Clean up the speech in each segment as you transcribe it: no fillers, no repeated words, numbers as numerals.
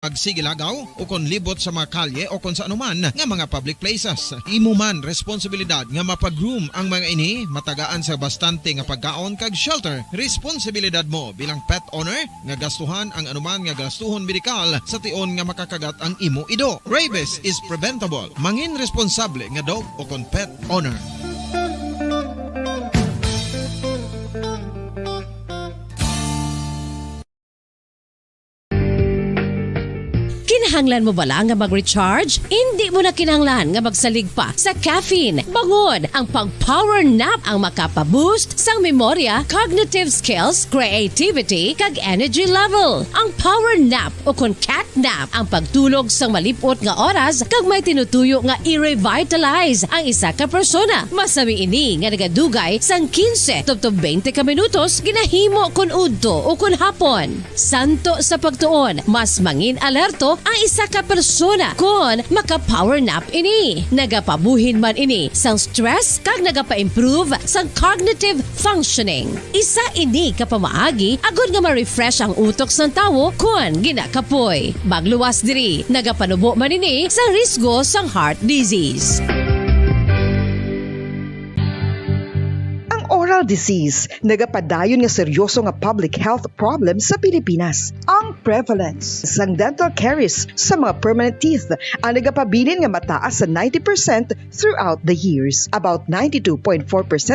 Magsigilagaw o kon libot sa mga kalye o kon sa anuman nga mga public places. Imo man responsibilidad nga mapag-groom ang mga ini matagaan sa bastante nga pagkaon kag shelter. Responsibilidad mo bilang pet owner nga gastuhan ang anuman nga gastuhon medikal sa tion nga makakagat ang imo ido. Rabies is preventable. Mangin responsable nga dog o kon pet owner. Kinahanglan mo bala nga mag-recharge? Hindi mo na kinahanglan nga magsalig pa sa caffeine. Bangod ang pag-power nap ang makapaboost sang memorya, cognitive skills, creativity, kag energy level. Ang power nap o kon cat nap ang pagtulog sang malipot nga oras kag may tinutuyo nga i-revitalize ang isa ka persona. Masami ini nga nagadugay sang 15 tubtob 20 ka minutos ginahimo kun udto o kun hapon. Santo sa pagtuon, mas mangin alerto ang isa ka persona kung maka-power nap ini. Nagapabuhin man ini sang stress kag nagapa-improve sang cognitive functioning. Isa ini kapamaagi agud nga ma-refresh ang utok sang tawo kung ginakapoy. Magluwas diri, nagapanubo man ini sang risgo sang heart disease. Oral disease, nagapadayon nga seryoso nga public health problem sa Pilipinas. Ang prevalence sang dental caries sa mga permanent teeth ang nagapabilin nga mataas sa 90% throughout the years. About 92.4%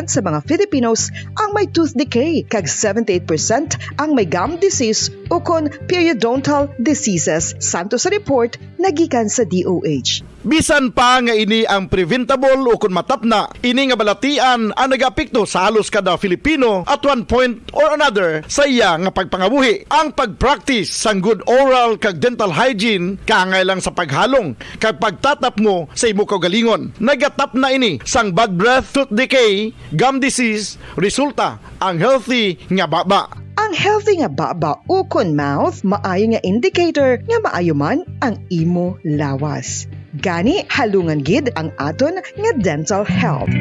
sa mga Filipinos ang may tooth decay, kag 78% ang may gum disease o kon periodontal diseases. Santo sa report nagikan sa DOH. Bisan pa nga ini ang preventable o kung matapna, ini nga balatian ang nag-apekto sa halos kada Filipino at one point or another sa iya nga pagpangabuhi. Ang pag-practice sang good oral kag dental hygiene kaangay lang sa paghalong kag pagtatap mo sa imo kaugalingon. Nagatap na ini sang bad breath, tooth decay, gum disease, resulta ang healthy nga baba. Ang healthy nga baba o kon mouth, maayo nga indicator nga maayo man ang imo lawas. Gani halungan gid ang aton nga dental health.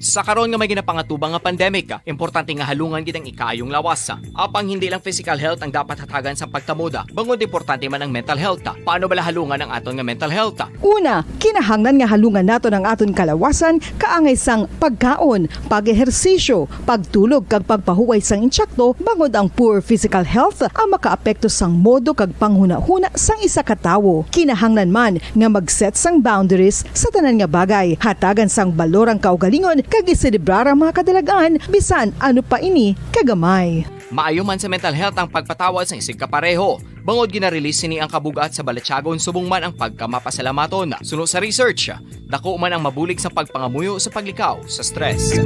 Sa karon nga may ginapangatubang nga pandemic, importante nga halungan gid ang ikaayong lawas. Apang hindi lang physical health ang dapat hatagan sa pagtamuda, bangod importante man ang mental health. Paano bala halungan ang aton nga mental health? Una, kinahanglan nga halungan nato ang aton kalawasan kaangay sang pagkaon, pag-ehersisyo, pagtulog kag pagpahuway sang insyakto, bangod ang poor physical health ang makaapekto sang modo kag panghuna-huna sang isa ka tawo. Kinahanglan man nga mag-set sang boundaries sa tanan nga bagay, hatagan sang balorang kaugalingon kag iselebrar ang mga kadalagaan bisan ano pa ini kagamay. Maayo man sa mental health ang pagpatawad sa isig kapareho. Bangod ginarelease ni ang kabugat sa Balatyagon subong man ang pagkamapasalamaton. Suno sa research, dako man ang mabulig sa pagpangamuyo sa paglikaw sa stress.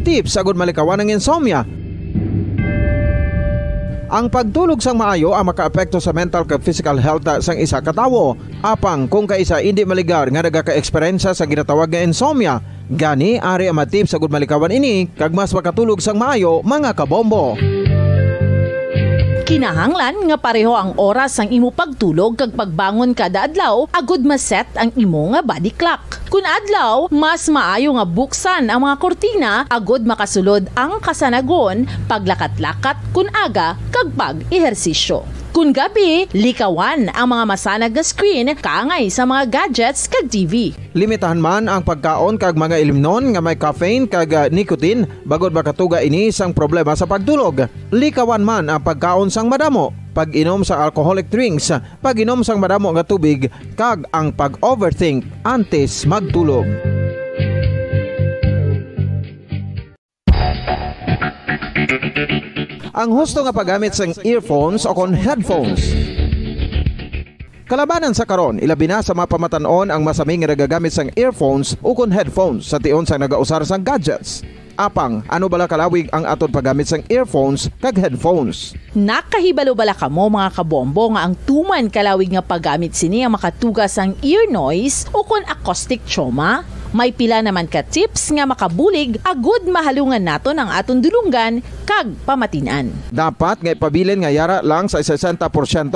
Tips agud malikawan ng insomnia. Ang pagtulog sang maayo ang makaapekto sa mental kag physical health sang isa ka tawo. Apang kung kaisa hindi maligar nga nagaka-eksperyensya sa ginatawag nga insomnia, gani ari ang matip sa gud malikawan ini kag mas makatulog sang maayo mga kabombo. Kinahanglan nga pareho ang oras sang imo pagtulog kag pagbangon kada adlaw agud maset ang imo nga body clock. Kun adlaw, mas maayo nga buksan ang mga kortina agud makasulod ang kasanagon, paglakat-lakat kun aga kag pag-ehersisyo. Kun gabi, likawan ang mga masanag nga screen kaangay sa mga gadgets kag TV. Limitahan man ang pagkaon kag mga ilimnon nga may caffeine kag nicotine bagod makatuga ini sang problema sa pagtulog. Likawan man ang pagkaon sang madamo, pag-inom sa alcoholic drinks, pag-inom sang madamo nga tubig kag ang pag-overthink antes magtulog. Ang husto nga paggamit sang earphones o kon headphones. Kalabanan sa karon, ilabi na sa mapamatanon ang masami nga nagagamit sang earphones o kon headphones sa tion sang nagausar sang gadgets. Apang, ano bala kalawig ang aton paggamit sang earphones kag headphones? Nakahibalo bala kamo mga kabombo nga ang tuman kalawig nga paggamit sini ang makatugas ang ear noise o kon acoustic trauma? May pila naman ka tips nga makabulig agud mahalungan naton ang aton dulungan kag pamatinan. Dapat nga ipabilin nga yara lang sa 60%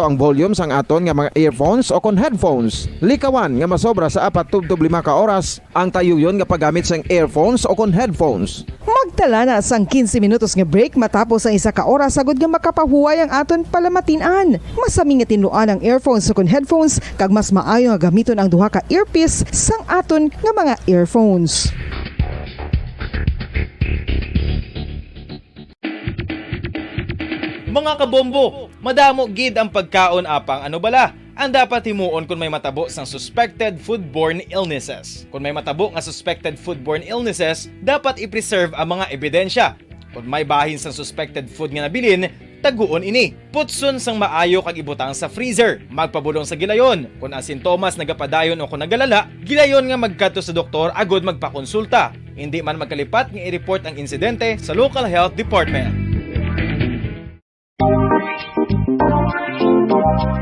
ang volume sang aton nga mga earphones o kon headphones. Likawan nga masobra sa 4 to 5 ka oras ang tayuyon nga paggamit sang earphones o kon headphones. Magtala na sang 15 minutos nga break matapos ang 1 ka oras sagod nga makapahuway ang aton palamatinan. Masami nga tinluan ang earphones o kon headphones kag mas maayo nga gamiton ang duha ka earpiece sang aton nga mga earphones. Mga kabombo, madamo gid ang pagkaon apang ano bala. Ang dapat himuon kung may matabo sang suspected foodborne illnesses. Kung may matabo nga suspected foodborne illnesses, dapat i-preserve ang mga ebidensya. Kung may bahin sang suspected food nga nabilin, taguon ini. Putson sang maayo kag ibutang sa freezer. Magpabulong sa gilayon. Kung ang sintomas nagapadayon o kung nagalala, gilayon nga magkadto sa doktor agud magpakonsulta. Hindi man magkalipat nga i-report ang insidente sa local health department.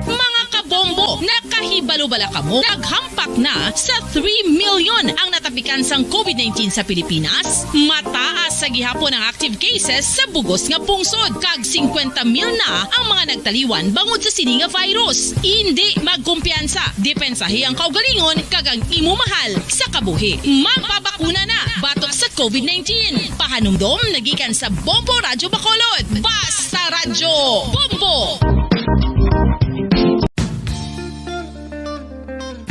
Mga kabombo, nakahibalo bala kamo? Naghampak na sa 3 million ang natapikan sang COVID-19 sa Pilipinas. Mataas sa gihapon ang active cases sa bugos nga pungsod. Kag 50 mil na ang mga nagtaliwan bangod sa sini nga virus. Hindi magkumpiyansa. Depensahi ang kaugalingon kag ang imo mahal sa kabuhi. Magpabakuna na batok sa COVID-19. Pahanumdom nagikan sa Bombo Radyo Bacolod. Basta Radyo Bombo!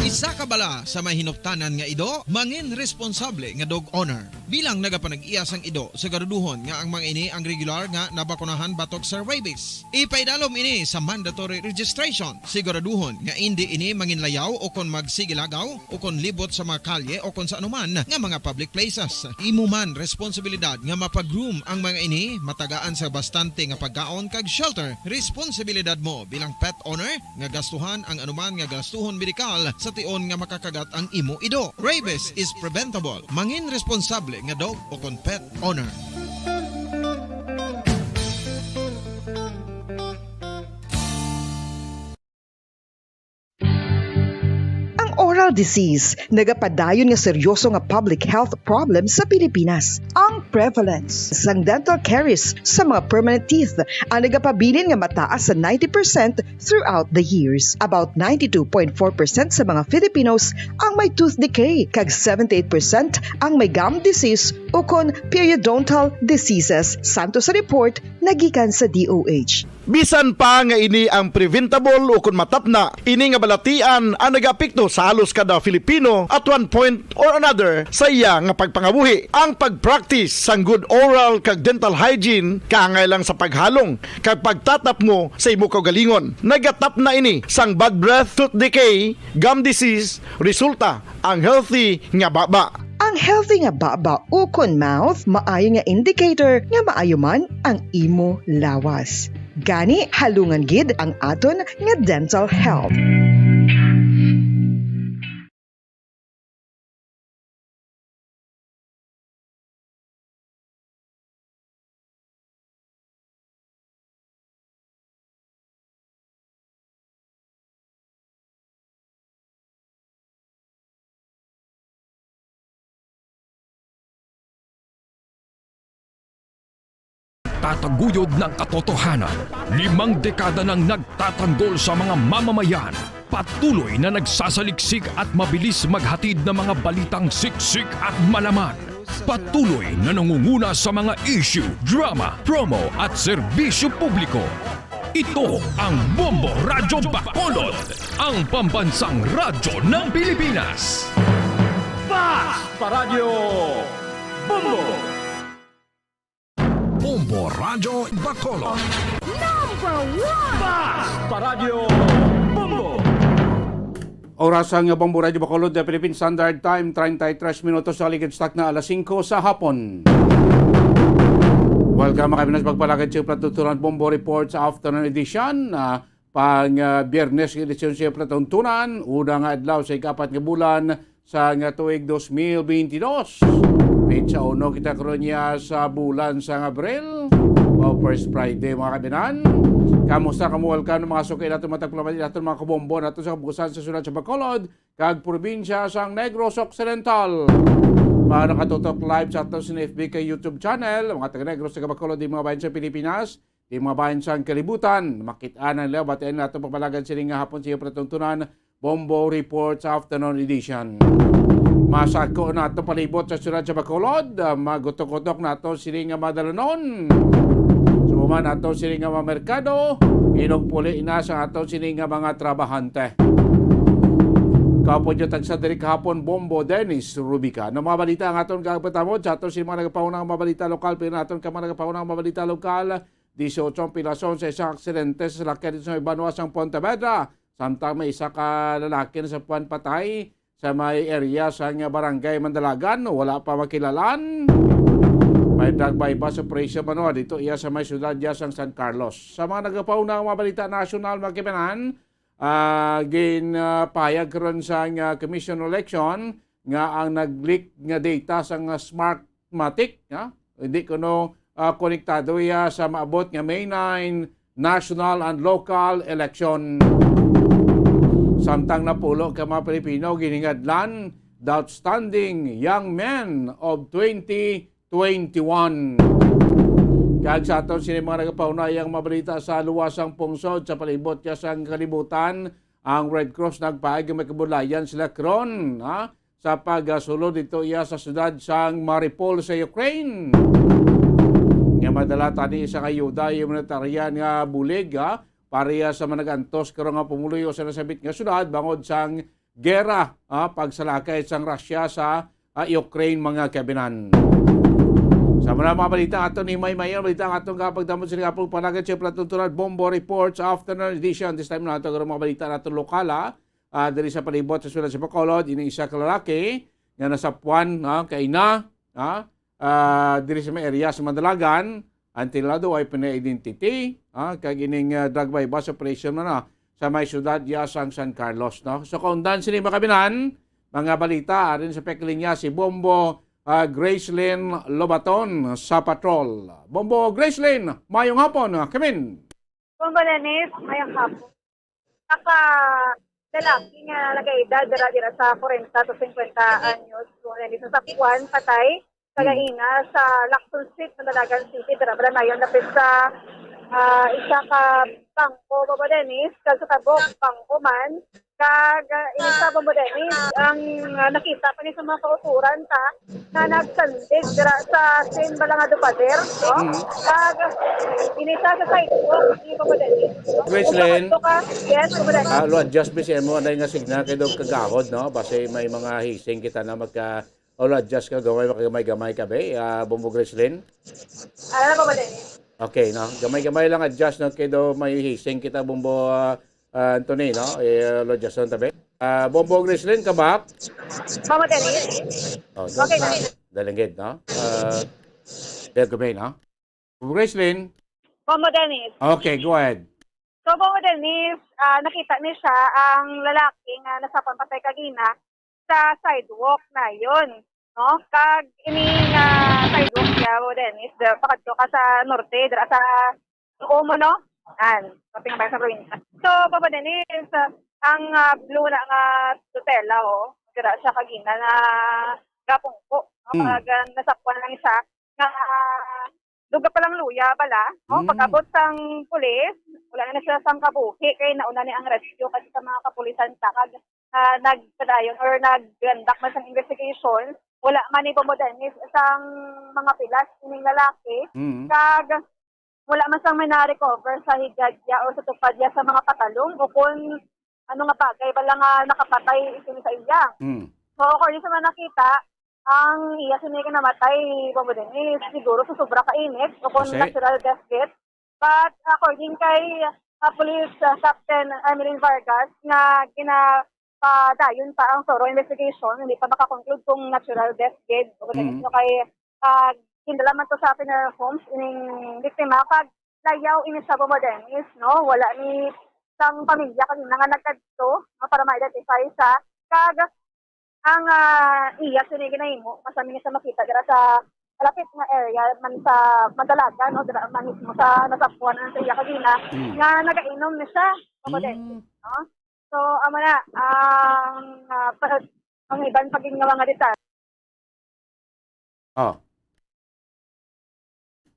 Isa ka bala sa may hinuptanan nga ido, mangin responsable nga dog owner. Bilang nagapanag-iyas ang ido, siguraduhon nga ang mga ini ang regular nga nabakunahan batok sa rabies. Ipaidalom ini sa mandatory registration. Siguraduhon nga hindi ini manginlayaw o kon magsigilagaw o kon libot sa mga kalye o kon sa anuman nga mga public places. Imo man responsibilidad nga mapag-groom ang mga ini, matagaan sa bastante nga pagkaon kag shelter. Responsibilidad mo bilang pet owner nga gastuhan ang anuman nga gastuhon medikal sa tion nga makakagat ang imo ido. Rabies is preventable. Mangin responsable nga dog o kon pet owner. Oral disease, nagapadayon nga seryoso nga public health problem sa Pilipinas. Ang prevalence sang dental caries sa mga permanent teeth ang nagapabilin nga mataas sa 90% throughout the years. About 92.4% sa mga Filipinos ang may tooth decay, kag 78% ang may gum disease o kon periodontal diseases, santo sa report nagikan sa DOH. Bisan pa nga ini ang preventable o kung matapna, ini nga balatian ang nagapikto sa halos kada Filipino at one point or another sa iya nga pagpangabuhi. Ang pag-practice sang good oral kag dental hygiene kaangay lang sa paghalong kag pagtatap mo sa imo kaugalingon. Nagatap na ini sang bad breath, tooth decay, gum disease, resulta ang healthy nga baba. Ang healthy nga baba o kon mouth, maayo nga indicator nga maayo man ang imo lawas. Gani halungan gid ang aton nga dental health. Tataguyod ng katotohanan, 5 dekada nang nagtatanggol sa mga mamamayan, patuloy na nagsasaliksik at mabilis maghatid ng mga balitang siksik at malaman. Patuloy na nangunguna sa mga issue, drama, promo at serbisyo publiko. Ito ang Bombo Radyo Bacolod, ang pambansang radyo ng Pilipinas. Basta Radyo Bombo! Bombo Radyo Bacolod. Number 1! Basta Radyo Bombo! Oras ang Bombo Radyo Bacolod, the Philippine Standard Time, 33 minutos sa aligid stock na alas 5 sa hapon. Welcome mga Pinas pagpalakad sa Platutunan Bombo Report sa afternoon edition. Pang Biyernes edisyon sa Platuntunan, unang adlaw sa ikapat nga bulan sa tuig 2022. Pizza uno kita karon niya sa bulan sa Abril. o First Friday mga kabinan. Kamusta kamuwalkan ng mga sukay natin matagpulaman natin mga kabombo natin sa kabukasan sa sunod sa Bacolod kag probinsya sang Negros Occidental. Mga nakatutok live sa ato sa FB kay YouTube channel, mga taga-Negros sa Bacolod di mga bayan sa Pilipinas, di mga bayan sa kalibutan. Makitaan nila, batiin natin papalagan siling nga hapon siya pratuntunan Bombo Report sa afternoon edition. Masako na ito palibot sa sunod sa Bacolod, magutok-utok na ito siling nga madalanon. Sumuman ato siling nga mga merkado, inugpuli na sa ato siling nga mga trabahante. Kapon yung tagsa diri kahapon Bombo Dennis Rubica. No mga balita ang aton kagapatamod sa aton siling mga nagapaunang mga balita lokal, pero aton ka mga nagapaunang mga balita lokal, 18 pilason sa isang aksidente sa salakyan dito sa may Banuasang Pontevedra. Samtang may isa ka lalaki na sa puwan patay sa may area sa barangay Mandalagan, wala pa makilalan. May drug bypass operation mano dito iya sa may syudad ya sang San Carlos. Sa mga nagapauna mga balita national mga kibanan, payag karon sa commission election nga ang nag-leak nga data sa Smartmatic, hindi kuno konektado iya sa maabot nga May 9 national and local election. Samtang napulo ka mga Pilipino giningadlan the outstanding young men of 2021. Kag sa aton sini mga nagapaunayang mabalita sa luwasang pungsod sa palibot niya sa kalibutan, ang Red Cross nagpaayag may kabulayan sila karon sa pagsulod dito iya sa syudad sang Mariupol sa Ukraine. Nga madala tani sa ayuda humanitarian nga bulig pareha sa managantos karon nga pumuluyo sa nasabit nga syudad bangod sang gera pagsalakay sang Russia sa Ukraine mga kabinan. Sa mga balita ato ni May Mayor, balita atong kapagdamot sa kapag panagan siya platuntunan Bombo Reports afternoon edition. This time na ito mga balita natin lokala diri sa palibot sa sulat sa Bacolod, ini isa ka lalaki nga nasa puwan kaina diri sa may area sa Mandalagan until na daw ay pina-identity kag ining drug bypass operation na sa may syudad Yasang San Carlos. So kaundan sini makabinan mga balita arin sa peklinya si Bombo Gracelyn Lobaton sa patrol. Bombo Gracelyn, mayong hapon. Kamin. Bombo Dennis, mayong hapon. Lalaki nga nag-edad dira sa 40 to 50 anyos. So, Dennis, sa Sakwan, patay, kagaina sa Lacson Street, Mandalagan City, dira nayon napit sa isa ka bangko, Bombo Dennis, kag sa tabok, bangko man, kag isa Bombo Dennis, ang nakita pa niya sa mga kauturan na nagsandig dira sa Saint Balangado Pader, no? Kag inisa sa sidewalk ni Bombo Dennis. Gracelyn, yes, Bombo Dennis. lo adjust bisi mo na nga signal kay dog kagahod no base may mga hising kita na magka lo adjust ka gamay ka be Bombo Gracelyn. Bombo Dennis. Okay no, gamay lang adjust no kay do may hising kita Bombo Anthony no lo adjust on tabi. Bombo Gracelyn ka ba? Bombo Dennis. Okay na. Dalingid no. Gamay no. Bombo Gracelyn. Bombo Dennis. Okay, go ahead. So, Bombo Dennis, nakita niya siya ang lalaki nga nasa pampatay kagina sa sidewalk na yon, no? Kag ining sidewalk niya, Bombo Dennis, pakadto ka sa norte, dira sa Umo, no? Kaping ba sa probinsya. So, Bombo Dennis, ang blue na nga tutela, dira siya kagina na gapungko, no? Kag nasakwan lang isa nga duga pa lang luya bala, no? Pag-abot sang pulis, wala na siya sang kabuhi kay nauna ni ang rescue kasi sa mga kapulisan kag nagpadayon or naggandak man sang investigation, wala man ni Bombo Dennis sang mga pilas ining lalaki, kag wala man sang may na-recover sa higadya o sa tupadya sa mga patalong o kung ano nga bagay bala nga nakapatay ito sa iya. So, according sa mga nakita, ang iya sinigay namatay, Bombo Dennis, siguro sa sobra kainit o kung natural death kit. But according kay Police Captain Emeline Vargas na ginapadayon pa ang thorough investigation, hindi pa makakonclude kung natural death kit. Bombo Dennis, so kay hindalaman to sa funeral homes ining biktima pag layaw ini sa Bombo Dennis, no? Wala ni sang pamilya kanina nga nagkadto no? Para ma-identify sa kag ang iya sinigay na imo masami sa makita dira sa malapit nga area man sa Madalagan o dira man mismo sa nasapuan ng Iya Kagina nga nagainom na siya mo din no. So amo na ang iban paging nga mga detalye. Oh.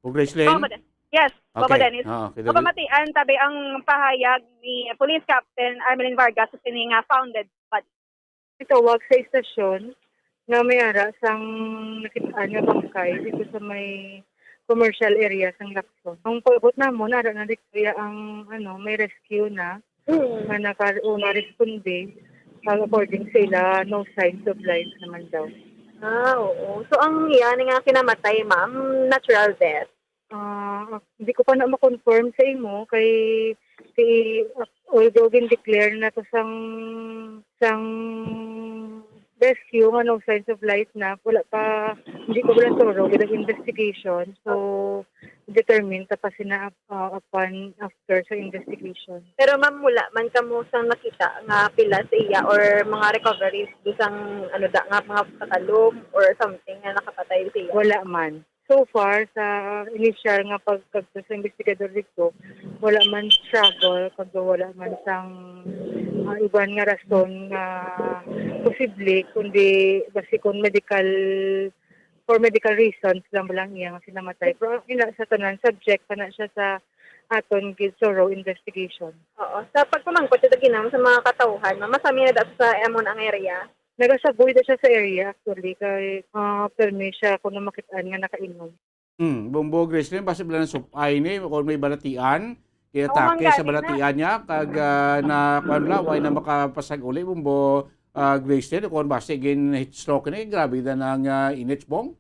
Grace Lane? Yes, Baba Okay. Dennis. Okay. Pamatian tabi ang pahayag ni Police Captain Armelin Vargas sa sining founded body. Itawag sa istasyon nga may ara sang nakitaan nga bangkay dito sa may commercial area sang Lacson. Ang pagabot namo nara na dikaya ang may rescue na nga nakauna responde according sa ila no signs of life naman daw. Oo. So ang yan nga kinamatay, ma'am, natural death. Hindi ko pa na ma-confirm sa imo kay although declare na to sang rescue nga no signs of life na wala pa hindi ko wala suro with investigation so determine ta pa sina upon after sa investigation. Pero ma'am, mula man kamo sang nakita nga pila sa iya or mga recoveries bisang nga mga patalom or something nga nakapatay sa iya? Wala man. So far, sa initial nga pagkagto sa investigador dito, wala man struggle, kag wala man sang iban nga rason nga posible, kundi basi kung for medical reasons lang iya nga sinamatay. Pero ina sa tanan, subject pa na siya sa aton thorough investigation. Oo. Sa pagpamangkot sa ginam sa mga katauhan, masami na dapat sa amon ang area. Nagasaboy na siya sa area actually kay permi siya kung namakitaan nga nakainom. Bumbo Grace Lane, basta bila ng supay ni, kung may balatian, kaya Oo, atake sa manggaling balatian niya, kag na kuanla, way na makapasag uli, Bumbo Grace Lane, kung basta gin heat stroke ni, grabe na ng inits bong.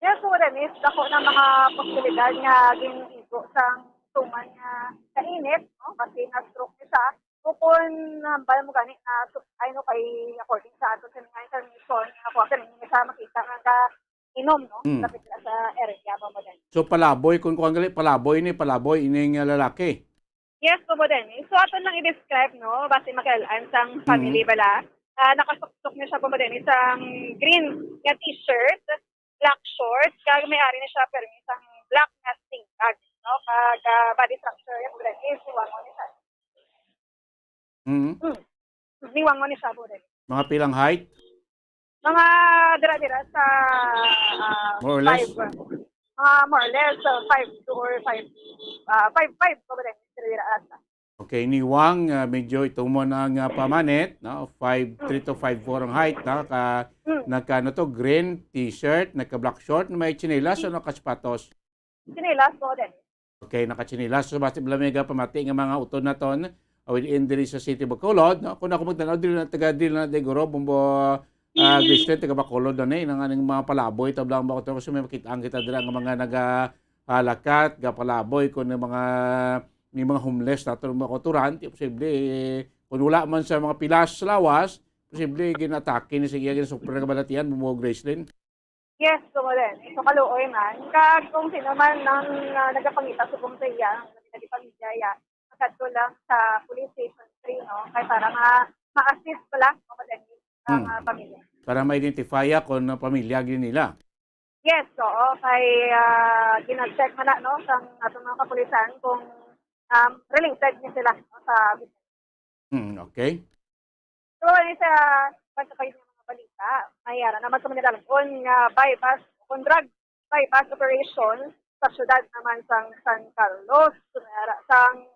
Yes, so Renis, ako ng mga posibilidad nga ginigo sa tuman nga kainit, no? Kasi na-stroke niya siya. Kung bala mo gani ay no kay according sa ato sa mga information ako kanina sa makita nga inom no lapit sa area ba mo din. So palaboy, kung gali, palaboy ining lalaki. Yes, po din. So ato lang i-describe no base makialaan sang family bala. Nakasuksok niya siya po din isang green nga t-shirt, black shorts, kag may-ari na siya pero isang black na sling bag no kag body structure yung din is one on isa. Liwang mo ni Sabo rin. Mga pilang height? Mga dira-dira sa More or less? More or less 5'2" or 5'5" pa ba rin. Dira-dira ata. Okay, ni Wang, medyo ito mo ng pamanet, no? 5'3" to 5'4" ang height, no? Nagka green t-shirt, nagka-black short, may chinelas o nakasapatos? Chinelas po din. Okay, naka-chinelas. So, basta blamega pamati ng mga uton na ton, within diri sa City Bacolod, no? Kung ako magtanaw diri na taga-diri na Degoro, Bumbo Grace Lane, taga Bacolod na nang aning mga palaboy, tablang ba ko kasi may makitaan kita dira nga mga naga-halakat, palaboy kun mga homeless na to mga koturan, posible kung wala man sa mga pilas sa lawas, posible ginatake ni sige gin super kabalatian Bumbo Grace Lane. Yes, so din. Ito kaluoy man. Kag kung sino man nang nagapangita sa kumsaya, nagipamidya kadto lang sa police station 3 no kay para ma-assist pala ang pamilya. Para ma-identify kung pamilya gin nila. Yes, oo kay gina-check man na no sa atong mga kapulisan kung related ni sila no, sa Okay. So sa pagkakay ng mga balita, mayara naman sa Manila on bypass on drug bypass operation sa syudad naman sang San Carlos sang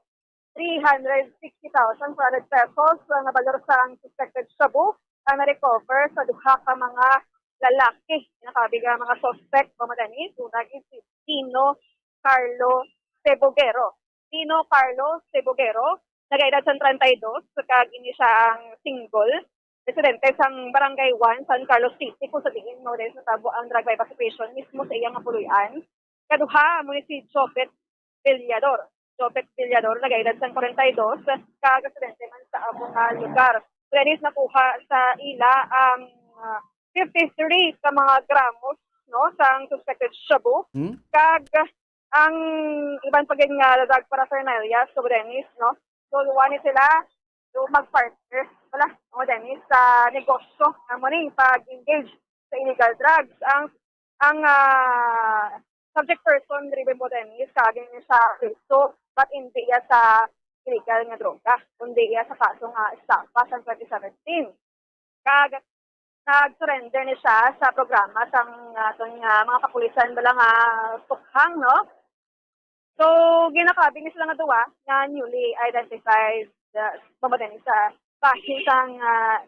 360,400 pesos ang valor sa suspected shabu ang na-recover sa duha ka mga lalaki. Nakabiga mga suspect pamadani. Unang is Tino Carlo Sebogero. Tino Carlo Sebogero, nag-edad sa 32, kag ini siya ang single. Residente sang Barangay 1, San Carlos City, kung sa tingin mo rin sa tabo ang drug bypass operation mismo sa iyang kapuluyan. Kaduha, muna si Jopet Villador. Jopet Villador, nag-edad sa 42, kag residente man sa abong lugar. Renis nakuha sa ila ang 53 ka mga gramos no sang suspected shabu. Kag ang iban pagin nga drug paraphernalia so Renis no. So wani sila do mag-partner wala o Dennis sa negosyo ang morning pag-engage sa illegal drugs. Ang ang subject person Ribe Botenis kagin sa kristo but hindi iya sa illegal nga droga kundi iya sa kaso nga estafa sa 2017 kag nag-surrender ni siya sa programa sang mga kapulisan bala nga tukhang no. So ginakabi ni sila nga duwa nga newly identified Botenis sa bahin sang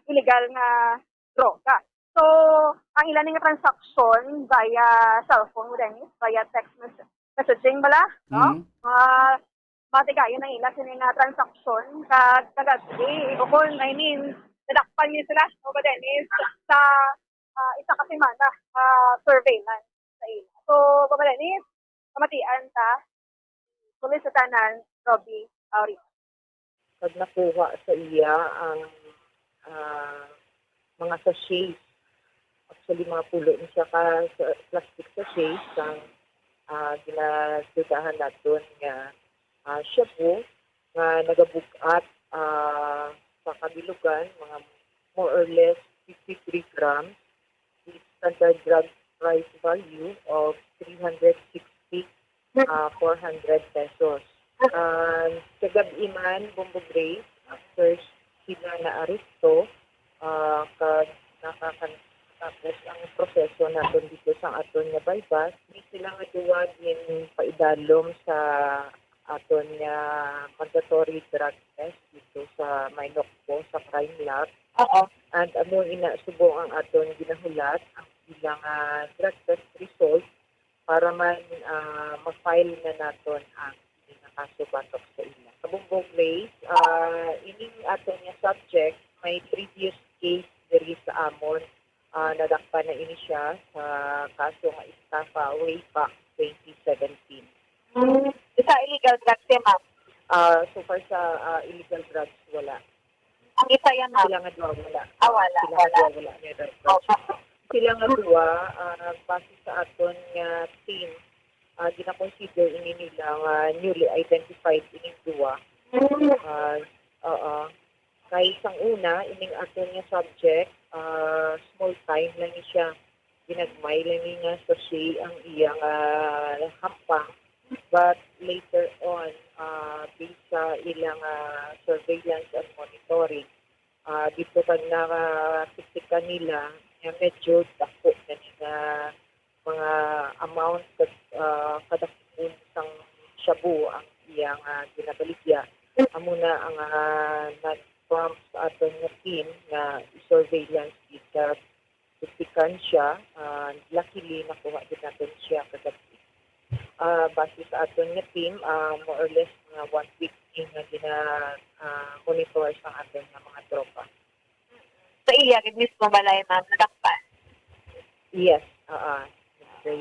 illegal nga droga. So, ang ilan nga transaction via cellphone mo din, via text messaging bala, no? Matigayon ang ilan sila nga transaction kagagabi. O kung, nadakpan niyo sila, o ba din, sa isa kasi mana surveillance sa ila. So, ba din, kamatian ta, solicitanan Robbie Aurita. Pag nakuha sa iya ang mga sachets, actually mga pulo niya siya ka sa plastic sachets ang ginasudahan natin nga shabu nga nagabugat sa kabilugan mga more or less 53 grams with standard drug price value of 360 400 pesos. Sa gabi man, Bombo Grace, after sila na-aresto, tapos ang proseso natin dito sa aton nga bypass, hindi sila nga duwa din paidalom sa aton nga mandatory drug test dito sa Maynokpo, sa crime lab. And among inasubo ang aton ginahulat, ang ilang drug test result para man ma-file na naton ang kaso batok sa ila. Sa Bombo Grace, ining aton nga subject, may previous case diri sa Amon, nadakpa na ini siya sa kaso nga estafa way back 2017. Sa illegal drugs siya, ma'am? So far sa illegal drugs, wala. Ang isa yan, ma'am? Sila nga duwa, wala. Wala. Sila nga duwa, base sa aton nga team, gina-consider ini nila newly identified ining duwa. Kay isang una, ining aton nga subject, small time lang siya. Ginagmay lang nga sa siya ang iyang hampang. But later on, based sa ilang surveillance and monitoring, dito pag nakasiksikan nila, medyo dako na nila mga amount kada sang shabu ang iyang ginabaligya. Amo na ang nag-prompt sa aton nga team na surveillance dito siksikan siya. Luckily, nakuha din natin siya kagabi. Base sa aton nga team, more or less mga 1 week na gina-monitor sa aton nga mga tropa. Sa iya, mismo balay, ma'am, nadakpan? Yes,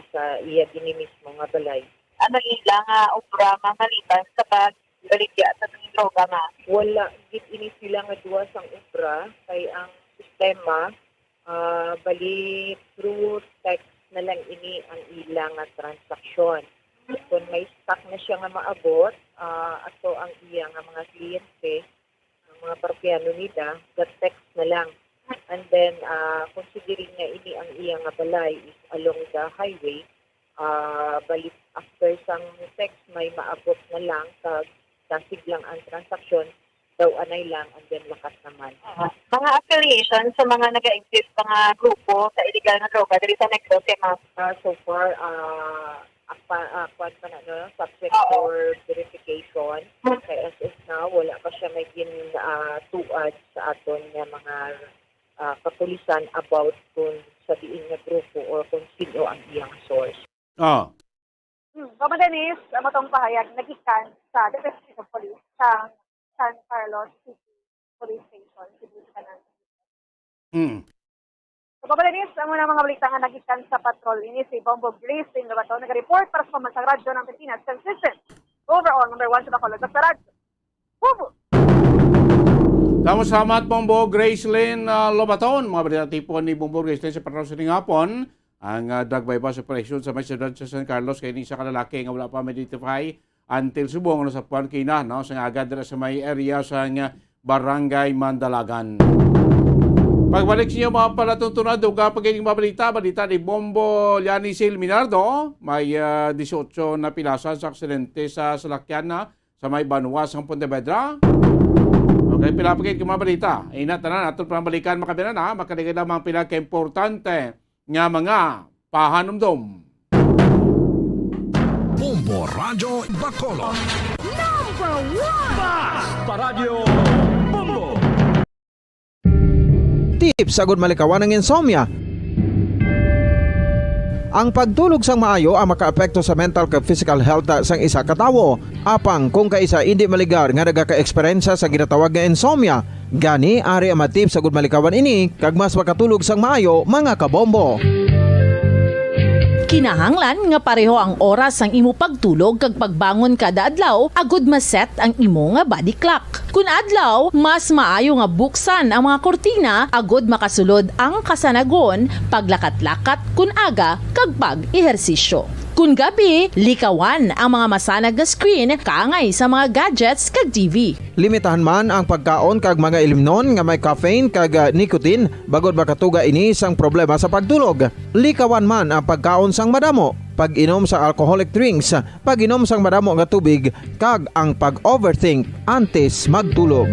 sa iya gini mismo nga balay. Ano ilang obra maliban sa pagbaligya sa droga, ma'am? Wala, git ini sila nga duwa sang obra, kay ang sistema, bali through text na lang ini ang ilang transaksyon. Kung may stock na siya nga maabot, ato ang iya nga mga kliyente, ang mga parpiano nila, text na lang. And then, considering nga ini ang iya nga balay is along the highway, balik after sang text may maabot na lang, kasig lang ang transaksyon, daw anay lang, and then lakas naman. Mga affiliation sa mga nag-exist mga grupo sa illegal na droga dali sa Negros, ma'am? So far, subject for verification. Kaya as is now, wala pa siya may tuad sa aton nga mga kapulisan about kung sa diin nga grupo or kung sino ang iyang source. Pamadanis, matong pahayag, nagikan sa Deputy of Police sa San Carlos City Police Station, Cebu Canan. So, pamadanis, ang mga balita nga nagikan sa patrol ini si Bombo Grace in Lobato, nag-report para sa mga radyo ng Pilipinas, consistent. Overall, number 1 sa Bacolod sa radyo. Bombo! Salamat Bombo Gracelyn Lobaton. Mga balita tipo ni Bombo Gracelyn sa patrol sa hapon. Ang drug bypass operation sa may siyudad sa San Carlos kay ni sa kalalaki nga wala pa ma-identify until subong sa puan kina no sa agad sa may area sa Barangay Mandalagan. Pagbalik sa inyo mga palatuntunan, duga pagiging balita ni Bombo Llanisil Minardo, may 18 na pilasan sa aksidente sa salakyan na sa may Banuas ng Pontevedra. Okay, pilapagin ko mga balita. Inat na natin pambalikan makabinan na, makaligay lang mga pinaka-importante nga mga pahanumdom. Bombo Radyo Bacolod. Number 1! Basta Radyo Bombo! Tips sagud malikawan ng insomnia. Ang pagtulog sang maayo ang makaapekto sa mental kag physical health sang isa ka tawo. Apang kung kaisa hindi maligar nga nagaka-eksperyensya sa ginatawag nga insomnia, gani ari ang mga tips sagud malikawan ini kag mas makatulog sang maayo mga kabombo. Kinahanglan nga pareho ang oras ang imo pagtulog kag pagbangon kada adlaw agud maset ang imo nga body clock. Kun adlaw, mas maayo nga buksan ang mga kortina agud makasulod ang kasanagon, paglakat-lakat kun aga kag pag-ehersisyo. Kun gabi, likawan ang mga masanag nga screen kaangay sa mga gadgets kag TV. Limitahan man ang pagkaon kag mga ilimnon nga may caffeine kag nicotine bagod makatuga ini sang problema sa pagtulog. Likawan man ang pagkaon sang madamo, pag-inom sa alcoholic drinks, pag-inom sang madamo nga tubig kag ang pag-overthink antes magtulog.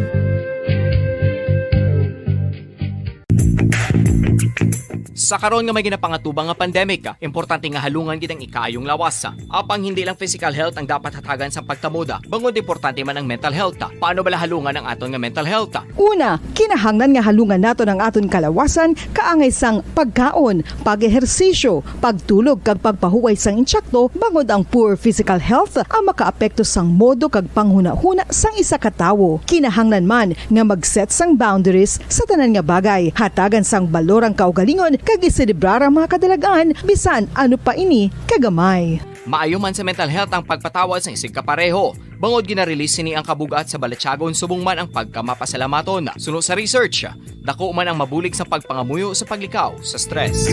Sa karon nga may ginapangatubang nga pandemic, importante nga halungan gid ang ikayong lawas. Apang hindi lang physical health ang dapat hatagan sa pagtamuda, bangod importante man ang mental health. Paano bala halungan ang aton nga mental health? Una, kinahanglan nga halungan nato ang aton kalawasan kaangay sang pagkaon, pag-ehersisyo, pagtulog kag pagpahuway sang insyakto bangod ang poor physical health ang makaapekto sang modo kag panghuna-huna sang isa ka tawo. Kinahanglan man nga mag-set sang boundaries sa tanan nga bagay, hatagan sang balorang kaugalingon kag iselebrar ang mga kadalagan bisan ano pa ini kagamay. Maayo man sa mental health ang pagpatawad sa isig kapareho. Bangod ginarelease ni ang kabugat sa Balatyagon subong man ang pagkamapasalamaton. Suno sa research, dako man ang mabulig sa pagpangamuyo sa paglikaw sa stress.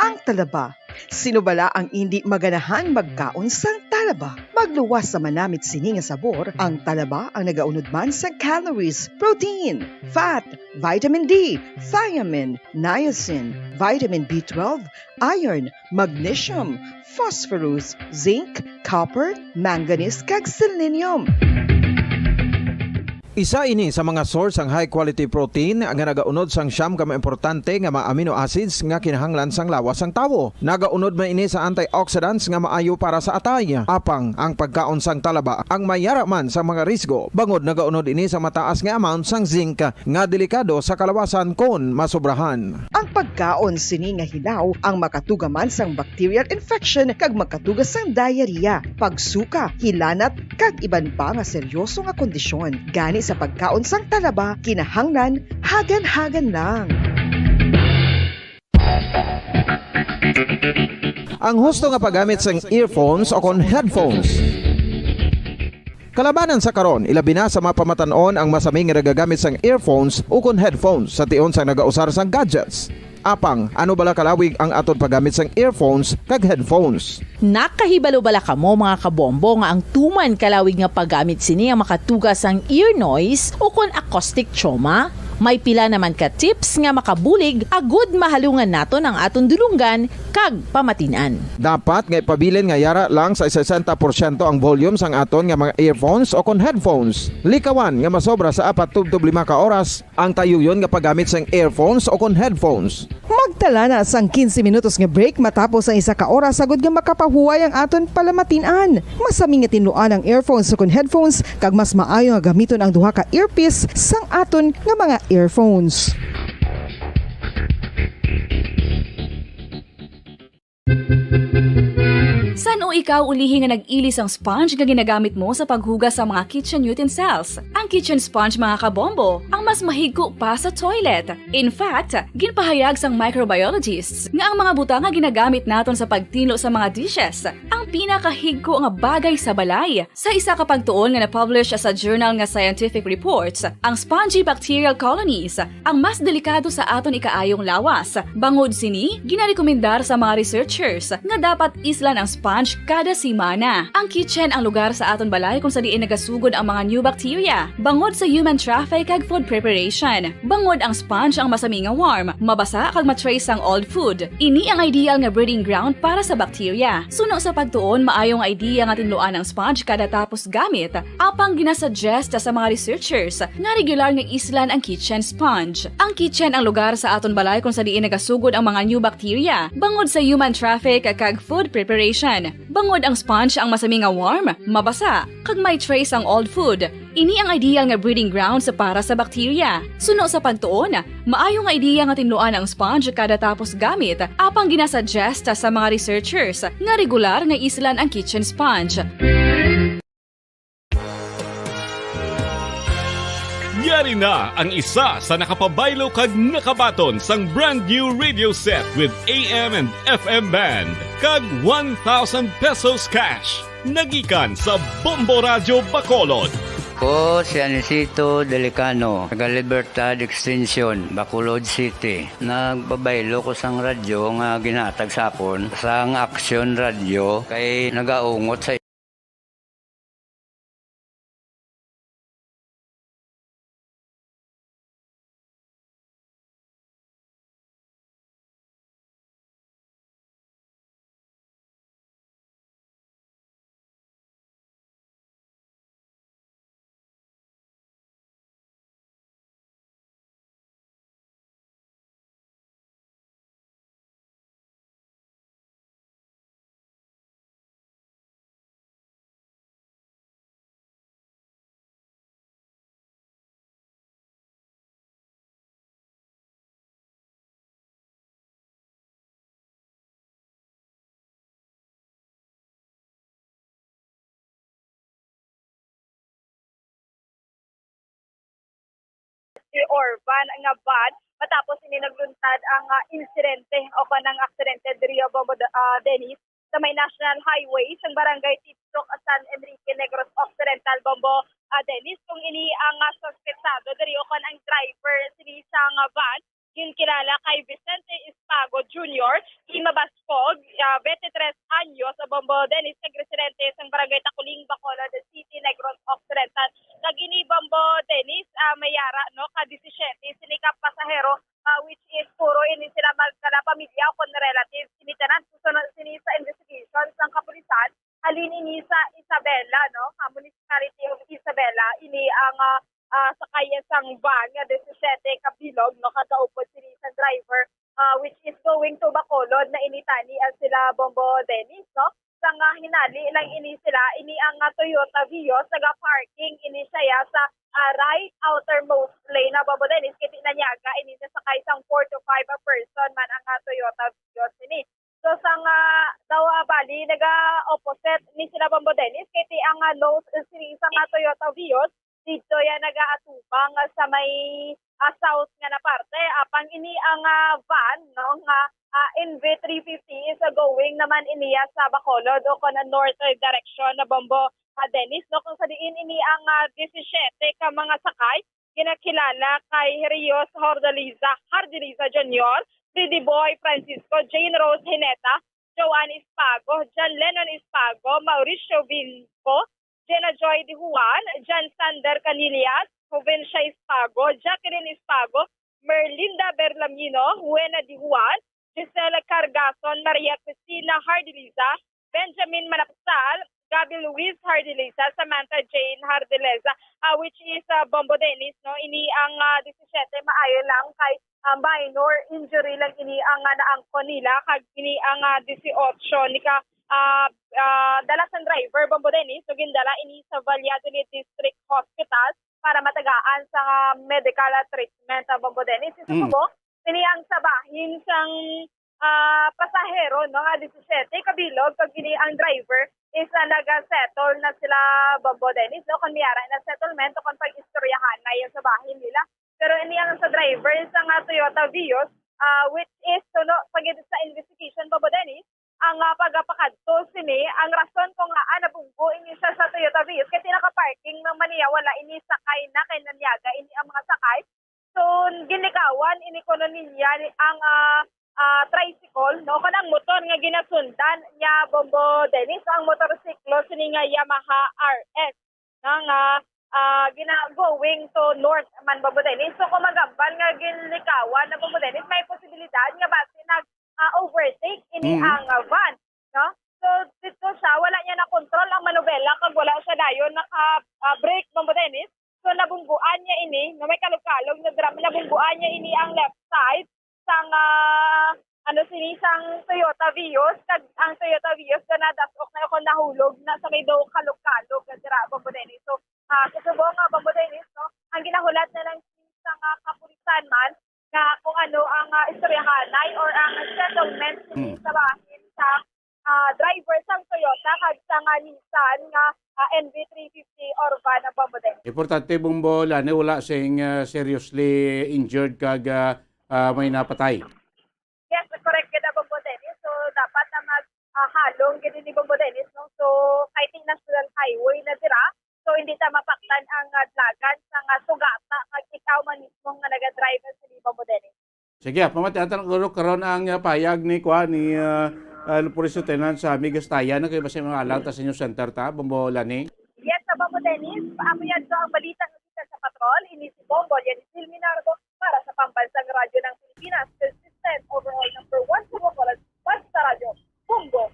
Ang talaba. Sino bala ang hindi maganahan magkaon sang talaba? Magluwas sa manamit sini nga sabor, ang talaba ang nagaunod man sa calories, protein, fat, vitamin D, thiamine, niacin, vitamin B12, iron, magnesium, phosphorus, zinc, copper, manganese kag selenium. Isa ini sa mga source ang high quality protein nga nagaunod sang siyam ka importante nga mga amino acids nga kinahanglan sang lawas sang tawo. Nagaunod man ini sa antioxidants nga maayo para sa atay. Apang ang pagkaon sang talaba ang mayara man sa mga risgo. Bangod nagaunod ini sa mataas nga amount sang zinc nga delikado sa kalawasan kon masobrahan. Ang pagkaon sini nga hilaw ang makatuga man sang bacterial infection kag makatuga sang diarrhea, pagsuka, hilanat kag iban pa nga seryoso nga kondisyon. Gani sa pagkaon sang talaba, kinahanglan hagan-hagan lang. Ang husto nga paggamit sang earphones o kon headphones. Kalabanan sa karon, ilabi na sa mga pamatanon ang masaming nga nagagamit sang earphones o kon headphones sa tion sang nagausar sang gadgets. Apang, ano bala kalawig ang aton paggamit sang earphones kag headphones? Nakahibalo bala kamo mga kabombo nga ang tuman kalawig nga paggamit sini ang makatugas ang ear noise o kon acoustic trauma? May pila naman ka tips nga makabulig agud mahalungan naton ang aton dulunggan kag pamatinan. Dapat nga ipabilin nga yara lang sa 60% ang volume sang aton nga mga earphones o kon headphones. Likawan nga masobra sa 4 to 5 ka oras ang tayuyon nga paggamit sang earphones o kon headphones. Magtala na sang 15 minutos nga break matapos ang isa ka oras sagod nga makapahuway ang aton palamatinan. Masami nga tinluan ang earphones o kon headphones kag mas maayo nga gamiton ang duha ka earpiece sang aton nga mga earphones. San o ikaw ulihi nga nag-ilis ang sponge nga ginagamit mo sa paghugas sa mga kitchen utensils? Ang kitchen sponge mga kabombo, ang mas mahigko pa sa toilet. In fact, ginpahayag sang microbiologists nga ang mga butang nga ginagamit naton sa pagtinlo sa mga dishes ang pinakahigko nga bagay sa balay. Sa isa ka pagtuon nga na-publish sa journal nga Scientific Reports, ang spongy bacterial colonies ang mas delikado sa aton ikaayong lawas. Bangod sini, ginarekomendar sa mga researchers nga dapat islan ang sponge kada simana. Ang kitchen ang lugar sa aton balay kung sa diin nagasugod ang mga new bacteria, bangod sa human traffic kag food preparation. Bangod ang sponge ang masami nga warm, mabasa kag matrace ang old food. Ini ang ideal nga breeding ground para sa bacteria. Suno sa pagtuon, maayong idea nga tinluan ang sponge kada tapos gamit. Apang ginasuggest sa mga researchers nga regular nga islan ang kitchen sponge. Ang kitchen ang lugar sa aton balay kung sa diin nagasugod ang mga new bacteria, bangod sa human traffic kag food preparation. Bangod ang sponge ang masami nga warm, mabasa, kag may trace ang old food. Ini ang ideal nga breeding ground sa para sa bacteria. Suno sa pagtuon, maayong idea nga tinluan ang sponge kada tapos gamit. Apang ginasuggest sa mga researchers nga regular nga islan ang kitchen sponge. Yari na ang isa sa nakapabaylo kag nakabaton sang brand new radio set with AM and FM band kag 1,000 pesos cash. Nagikan sa Bombo Radio Bacolod. Ko si Anisito Delicano, taga Libertad Extension, Bacolod City. Nagbabaylo ko sang radyo nga ginatag sapon sang Action Radio kay nagaungot sa si Orban nga bad matapos ini nagluntad ang insidente o kanang aksidente diri Bombo Dennis sa may National Highway sa barangay Tipsok San Enrique Negros Occidental Bombo Dennis kung ini ang suspetsado diri o kan ang driver sini sa van yung kilala kay Vicente Espago Jr. Imabaskog, 23 anyos sa Bombo Dennis, nagresidente sa barangay Takuling, Bacolod City, Negros Occidental. Nagini Bombo Dennis, mayara, no, ka-17, sinikap pasahero, which is puro ini sila magkala pamilya o kon relatives. Sinitanan, sini sa investigation sa kapulisan, halin ini sa Isabela, no, municipality of Isabela, ini ang sa kaya sang van nga 17 kabilog no kagaupod si isang driver which is going to Bacolod na initani ang sila Bombo Dennis no sang hinali lang ini sila ini ang Toyota Vios naga parking ini siya sa right outermost lane na Bombo Dennis kiti nanyaga ini sa sakay sang 4 to 5 a person man ang Toyota Vios ini. So sang daw bali naga opposite ni sila Bombo Dennis kiti ang nose si sang Toyota Vios dito yan nag-aatubang sa may south nga na parte. Apang ini ang van, no, nga NV350 is going naman iniya sa Bacolod o kon north direction na Bombo Dennis. No, kung sa diin ini ang 17 ka mga sakay, ginakilala kay Rios Hardeliza Jr., Freddy Boy Francisco, Jane Rose Hineta, Joanne Espago, John Lennon Espago, Mauricio Vinco, Jenna Joy Di Juan, John Sander Canillas, Jovencia Espago, Jacqueline Espago, Merlinda Berlamino, Juena Di Juan, Gisela Cargason, Maria Cristina Hardeliza, Benjamin Manapsal, Gabi Luis Hardeliza, Samantha Jane Hardeliza, which is Bombo Dennis, no? Ini ang 17 maayo lang kay minor injury lang ini ang naangkon nila kag ini ang 18 nika dalasan driver Bombo Dennis so gindala ini sa Valladolid District Hospital para matagaan sa medical treatment sa Bombo Dennis. Susubo ini ang sabahin sang pasahero no 17 kabilog kag ini ang driver is naga-settle na sila Bombo Dennis no kon miyara na settlement o kon pag-istoryahan na yung sabahin nila. Pero ini ang sa driver sa Toyota Vios which is pag sa investigation Bombo Dennis ang pagapakadto sini ang rason kung nabunggo ini sa Toyota Vios kasi naka-parking ng maniya wala ini sakay na kay nanyaga ini ang mga sakay so ginikawan ini kono niya ang tricycle, no, kanang motor nga ginasundan niya Bombo Dennis, ang motorsiklo sini nga Yamaha RS nga going to north man Bombo Dennis. So kung magambal nga ginlikawan na Bombo Dennis, may posibilidad nga base overtake ini ang van, no? So dito siya wala niya na control ang manubela kag wala siya dayon naka-brake Bombo Dennis. So nabungguan niya ini, no, may kalog-kalog na drama, nabungguan niya ini ang left side sang sinisang Toyota Vios, kag ang Toyota Vios na nadasok na ako nahulog na sa may daw kalog-kalog na dira Bombo Dennis. So kasubong nga Bombo Dennis, no, ang ginahulat na lang sa kapulisan man na kung ano ang istoryahanay or ang settlement sa bahin sa driver sang Toyota kag sang Nissan nga NV350 or van na Bombo Dennis. Importante Bombo Lani, wala sing seriously injured kag may napatay. Yes, correct kita Bombo Dennis. So dapat na maghalong gid ni Bombo Dennis, no. So kahit national highway na dira, so hindi ta mapaktan ang dlagan sang sugata kag ikaw man mismo nga naga-drive sa Bombo Dennis. Sige, pamatian karon ang payag ni Police Lieutenant sa Migastaya na kayo ba sa mga alang sa inyo center ta, Bombo Lani? Yes, sa Bombo Dennis, paamuyan ko ang balita sa patrol, ini si Bombo, yan si Silminardo para sa Pambansang Radyo ng Pilipinas, consistent overall number 1 sa Bacolod, Basta Radyo, Bombo.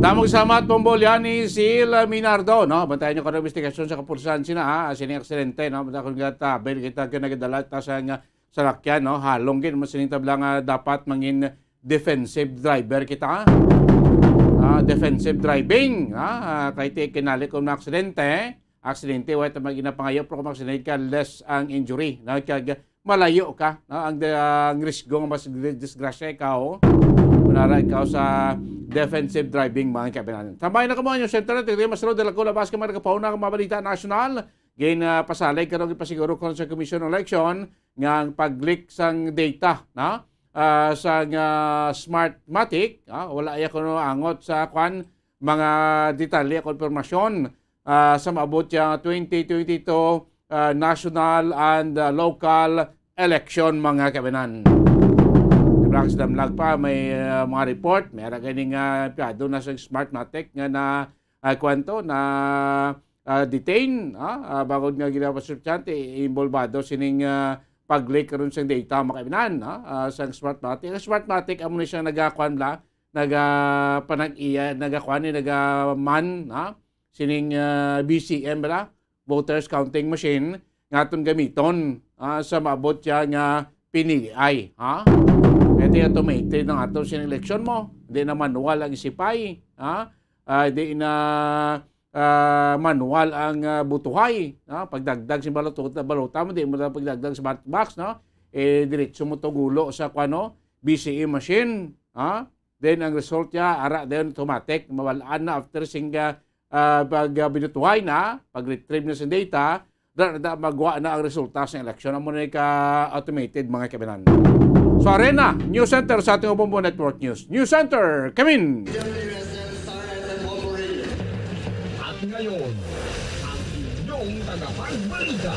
Damog salamat Bombo Lani, Sil Minardo, no? Bantayan niyo karon investigasyon sa kapulisan sina sining aksidente, no? Basta kun gata bel kita nagadala ta sa sakyan, no? Halong gid mo sining tabla dapat mangin defensive driver kita. Defensive driving, kahit kinali kung aksidente, wala magina pangayo, pero kung aksidente ka, less ang injury. Kag malayo ka, ang risgo ng mas disgrasya ikaw, kunara ikaw sa defensive driving mga kabinan. Tambay na kamo yung center natin, mas ro de la Cola Basket, mga kapauna ng mabalita national, gain pasalay karong ipasiguro kon sa Commission Election, nga pag-leak sang data, na? Sa Smartmatic, wala ay ako angot sa mga detalye, konfirmasyon sa maabot yung 2022 national and local election mga kabinan. Diba sa damlag pa, may mga report, may ganing piyado na sa Smartmatic nga na kwento na detain, bagod nga ginawa sa involvado sining pag-leak karon sa data makabinan sa Smartmatic. Ang Smartmatic amo ni siya nagakuan bla, nagaman sining BCM bla, voters counting machine ngaton gamiton sa maabot siya nga piniliay, Ito automated ng ato sining election mo. Hindi na manual ang isipay, hindi na manual ang butuhay, pagdagdag sa balota mo, di mo na pagdagdag sa ballot box, diretso mo to gulo sa BCE machine, then ang result niya ara then automatic mawalaan na after singa pag binutuhay na, pag-retrieve na sa data, magwa na ang resulta sa election mo na automated mga kabinan. So Arena, News Center sa ating Bombo Network News. News Center, come in! Ngayon, ang inyong tagapagbalita.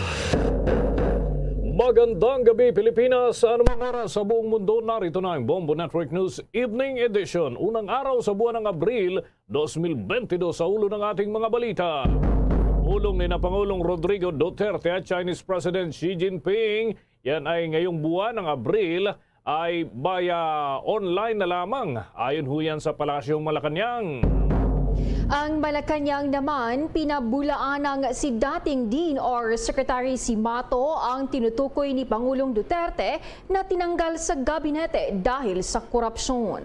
Magandang gabi Pilipinas, sa anumang oras sa buong mundo, narito na ang Bombo Network News Evening Edition. Unang araw sa buwan ng Abril 2022 sa ulo ng ating mga balita. Ulong ni na Pangulong Rodrigo Duterte at Chinese President Xi Jinping, yan ay ngayong buwan ng Abril ay via online na lamang. Ayon ho yan sa Palasyong Malacanang. Ang Malacanang naman, pinabulaan ng si dating Dean or Secretary Simato ang tinutukoy ni Pangulong Duterte na tinanggal sa gabinete dahil sa korupsyon.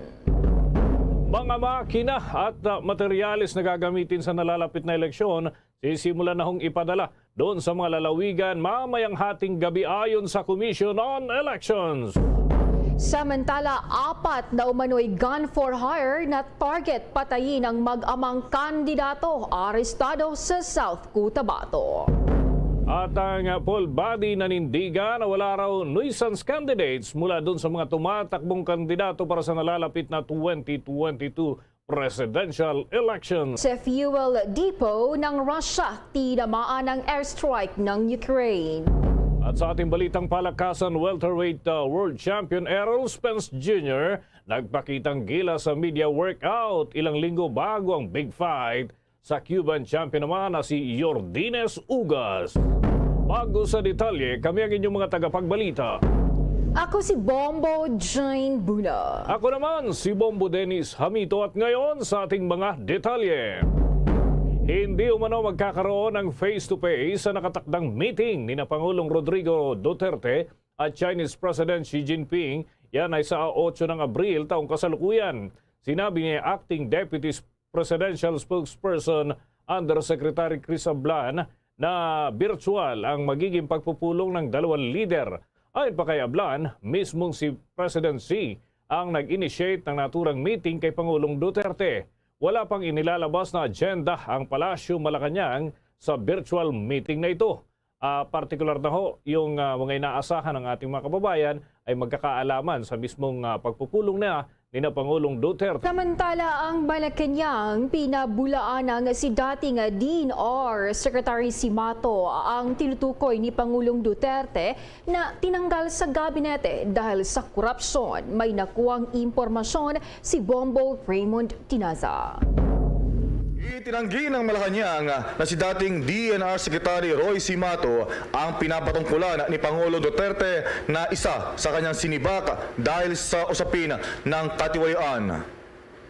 Mga makina at materyales na gagamitin sa nalalapit na eleksyon, sisimulan na hong ipadala doon sa mga lalawigan mamayang hating gabi ayon sa Commission on Elections. Samantala, 4 na umano'y gun for hire na target patayin ang mag-amang kandidato arestado sa South Cotabato. At ang poll body nanindigan na wala raw nuisance candidates mula doon sa mga tumatakbong kandidato para sa nalalapit na 2022 presidential elections. Sa fuel depot ng Russia, tinamaan ang airstrike ng Ukraine. At sa ating balitang palakasan, welterweight world champion Errol Spence Jr. nagpakitang gila sa media workout ilang linggo bago ang big fight sa Cuban champion naman na si Jordines Ugas. Bago sa detalye, kami ang inyong mga tagapagbalita. Ako si Bombo Jane Buna. Ako naman si Bombo Dennis Hamito at ngayon sa ating mga detalye. Hindi umano magkakaroon ng face-to-face sa nakatakdang meeting ni na Pangulong Rodrigo Duterte at Chinese President Xi Jinping. Yan ay sa 8 ng Abril taong kasalukuyan. Sinabi ni Acting Deputy Presidential Spokesperson Undersecretary Chris Ablan na virtual ang magiging pagpupulong ng dalawang leader. Ayon pa kay Ablan, mismong si President Xi ang nag-initiate ng naturang meeting kay Pangulong Duterte. Wala pang inilalabas na agenda ang Palasyo Malacanang sa virtual meeting na ito. Partikular na ho, yung mga inaasahan ng ating mga kababayan ay magkakaalaman sa mismong pagpupulong na ni na Pangulong Duterte. Samantala, ang Malacanang pinabulaan ng si dating DNR Secretary Simato ang tinutukoy ni Pangulong Duterte na tinanggal sa gabinete dahil sa korupsyon. May nakuwang impormasyon si Bombo Raymond Tinaza. Itinanggi ng Malacanang na si dating DNR Secretary Roy Simato ang pinapatungkulan ni Pangulong Duterte na isa sa kanyang sinibak dahil sa usapin ng katiwalian.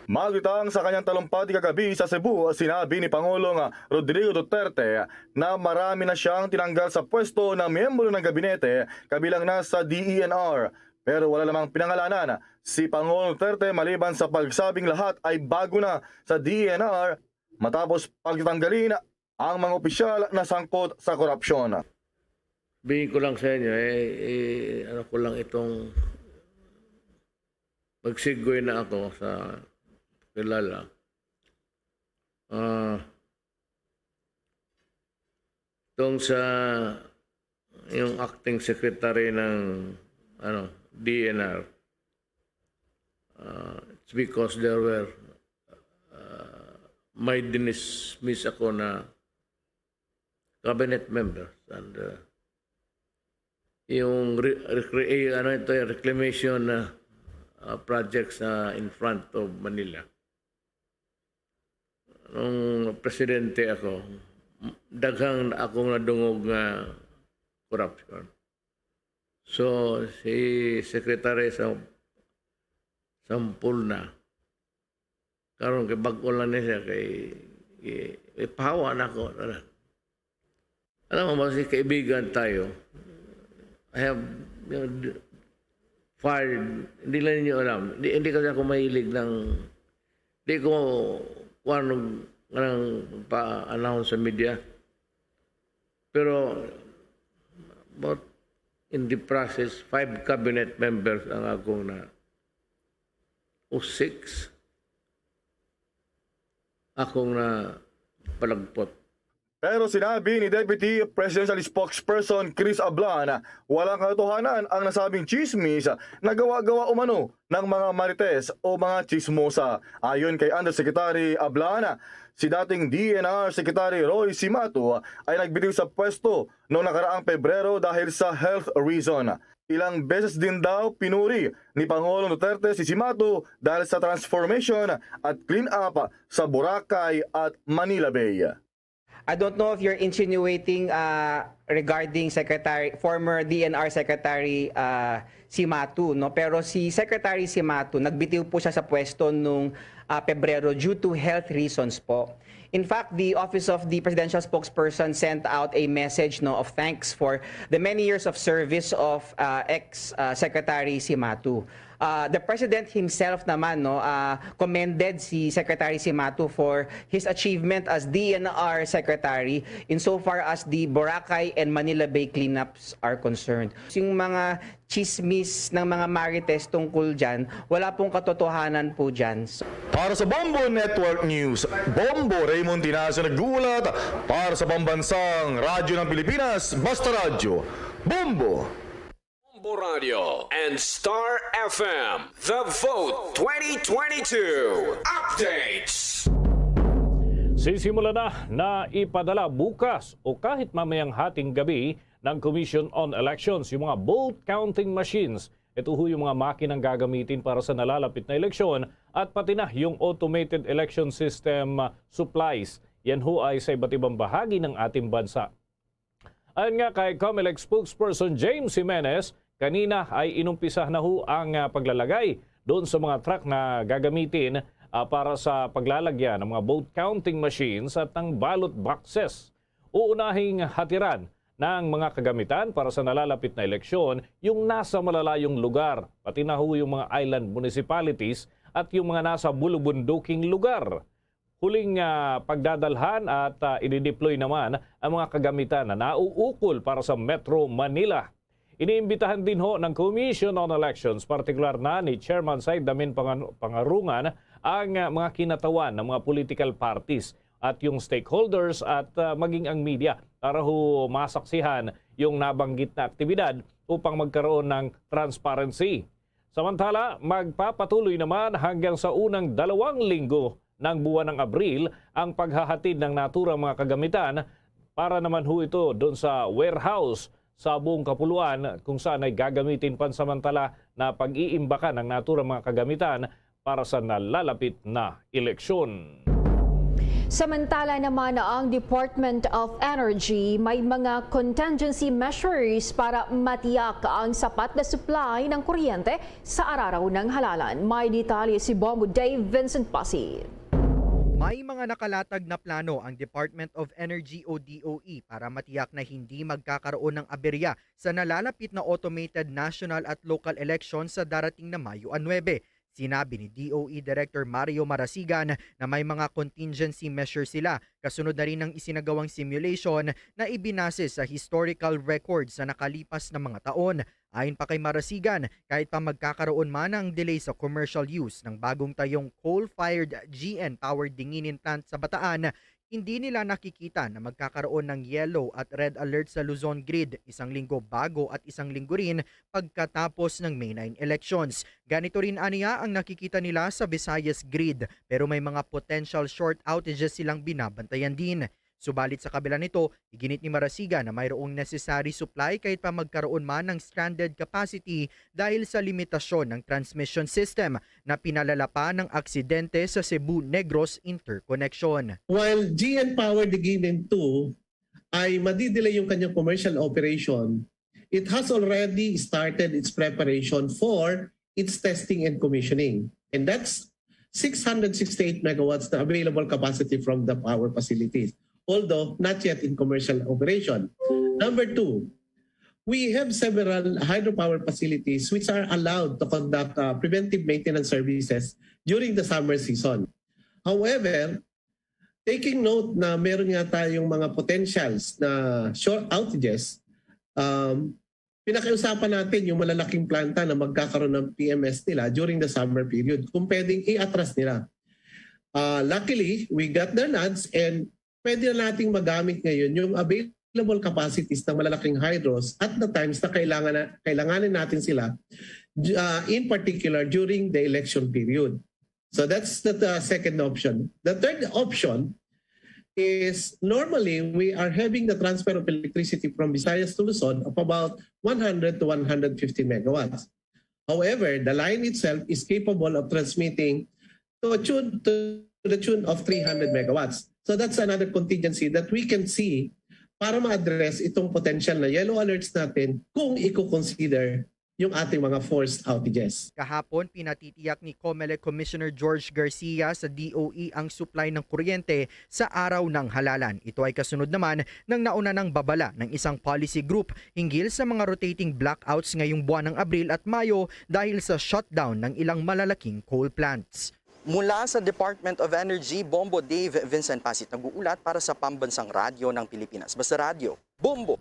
Magitang sa kanyang talumpati kagabi sa Cebu, sinabi ni Pangulong Rodrigo Duterte na marami na siyang tinanggal sa pwesto na miyembro ng gabinete kabilang na sa DENR. Pero wala namang pinangalanan si Pangulong Duterte maliban sa pagsabing lahat ay bago na sa DENR matapos pagtanggalin ang mga opisyal na sangkot sa korupsyon. Bigyan ko lang sa inyo, ano ko lang itong magsegue na ako sa kilala. Itong sa yung acting secretary ng DNR, it's because there were may dinismiss ako na cabinet members and yung reclamation projects in front of Manila. Nung presidente ako, daghang akong nadungog nga corruption. So, si Secretary Sampul na, karon kay bag-o lang niya kay ipahawa na ako. Alam mo, kasi kaibigan tayo. I have fired, hindi lang niyo alam. Hindi kasi ako mahilig ng, hindi ko pa-announce sa media. Pero, about in the process, 5 cabinet members ang akong na, o 6, akong na palagpot. Pero sinabi ni Deputy Presidential Spokesperson Chris Ablan na walang katotohanan ang nasabing chismis na gawa-gawa umano ng mga marites o mga chismosa. Ayon kay Undersecretary Ablan, si dating DNR Secretary Roy Simato ay nagbitiw sa pwesto noong nakaraang Pebrero dahil sa health reason. Ilang beses din daw pinuri ni Pangulong Duterte si Simato dahil sa transformation at clean up sa Boracay at Manila Bay. I don't know if you're insinuating regarding former DNR Secretary Simato, no? Pero si Secretary Simato, nagbitiw po siya sa pwesto nung Pebrero due to health reasons po. In fact, the Office of the Presidential Spokesperson sent out a message of thanks for the many years of service of ex-Secretary Simato. The President himself naman commended si Secretary Simato for his achievement as DNR Secretary insofar as the Boracay and Manila Bay cleanups are concerned. Yung mga chismis ng mga marites tungkol dyan, wala pong katotohanan po dyan. Para sa Bombo Network News, Bombo Raymond Tinazo nag-uulat para sa pambansang radyo ng Pilipinas, Basta Radyo, Bombo! Bombo Radio and Star FM, The Vote 2022 Updates. Sisimula na ipadala bukas o kahit mamayang hating gabi ng Commission on Elections yung mga vote counting machines. Ito ho yung mga makinang gagamitin para sa nalalapit na eleksyon at pati na yung automated election system supplies. Yan ho ay sa iba't ibang bahagi ng ating bansa. Ayon nga kay COMELEC spokesperson James Jimenez, kanina ay inumpisa na ho ang paglalagay doon sa mga truck na gagamitin para sa paglalagyan ng mga vote counting machines at ng ballot boxes. Uunahing hatiran ng mga kagamitan para sa nalalapit na eleksyon yung nasa malalayong lugar, pati na ho yung mga island municipalities at yung mga nasa bulubunduking lugar. Huling pagdadalhan at i-deploy naman ang mga kagamitan na nauukol para sa Metro Manila. Iniimbitahan din ho ng Commission on Elections, partikular na ni Chairman Said Damin Pangarungan, ang mga kinatawan ng mga political parties at yung stakeholders at maging ang media para ho masaksihan yung nabanggit na aktibidad upang magkaroon ng transparency. Samantala, magpapatuloy naman hanggang sa unang 2 linggo ng buwan ng Abril ang paghahatid ng naturang mga kagamitan para naman ho ito doon sa warehouse sa buong kapuluan kung saan ay gagamitin pansamantala na pag-iimbakan ng naturang mga kagamitan para sa nalalapit na eleksyon. Samantala naman ang Department of Energy may mga contingency measures para matiyak ang sapat na supply ng kuryente sa araraw ng halalan. May detalye si Bombo Dave Vincent Pasid. May mga nakalatag na plano ang Department of Energy o DOE para matiyak na hindi magkakaroon ng aberya sa nalalapit na automated national at local elections sa darating na Mayo 9. Sinabi ni DOE Director Mario Marasigan na may mga contingency measures sila kasunod na rin ng isinagawang simulation na ibinase sa historical records sa nakalipas na mga taon. Ayon pa kay Marasigan, kahit pa magkakaroon man ng delay sa commercial use ng bagong tayong coal-fired GN-powered dinginin plant sa Bataan, hindi nila nakikita na magkakaroon ng yellow at red alert sa Luzon grid 1 linggo bago at 1 linggo rin pagkatapos ng May 9 elections. Ganito rin aniya ang nakikita nila sa Visayas grid pero may mga potential short outages silang binabantayan din. Subalit sa kabila nito, iginit ni Marasigan na mayroong necessary supply kahit pa magkaroon man ng stranded capacity dahil sa limitasyon ng transmission system na pinalala pa ng aksidente sa Cebu-Negros interconnection. While GN Power Diginin 2 ay madidelay yung kanyang commercial operation, it has already started its preparation for its testing and commissioning. And that's 668 megawatts na available capacity from the power facilities, although not yet in commercial operation. Number 2, we have several hydropower facilities which are allowed to conduct preventive maintenance services during the summer season. However, taking note na meron nga tayong mga potentials na short outages, pinakiusapan natin yung malalaking planta na magkakaroon ng PMS nila during the summer period kung pwedeng i-atras nila. Luckily, we got their nods and pwede na nating magamit ngayon yung available capacities ng malalaking hydros at the times na kailanganin natin sila, in particular during the election period. So that's the second option. The third option is normally we are having the transfer of electricity from Visayas to Luzon of about 100 to 150 megawatts. However, the line itself is capable of transmitting to the tune of 300 megawatts. So that's another contingency that we can see para ma-address itong potential na yellow alerts natin kung i-consider yung ating mga forced outages. Kahapon, pinatitiyak ni COMELEC Commissioner George Garcia sa DOE ang supply ng kuryente sa araw ng halalan. Ito ay kasunod naman ng nauna ng babala ng isang policy group hinggil sa mga rotating blackouts ngayong buwan ng Abril at Mayo dahil sa shutdown ng ilang malalaking coal plants. Mula sa Department of Energy, Bombo Dave Vincent Pasit nag-uulat para sa Pambansang Radyo ng Pilipinas. Basta Radyo, Bombo!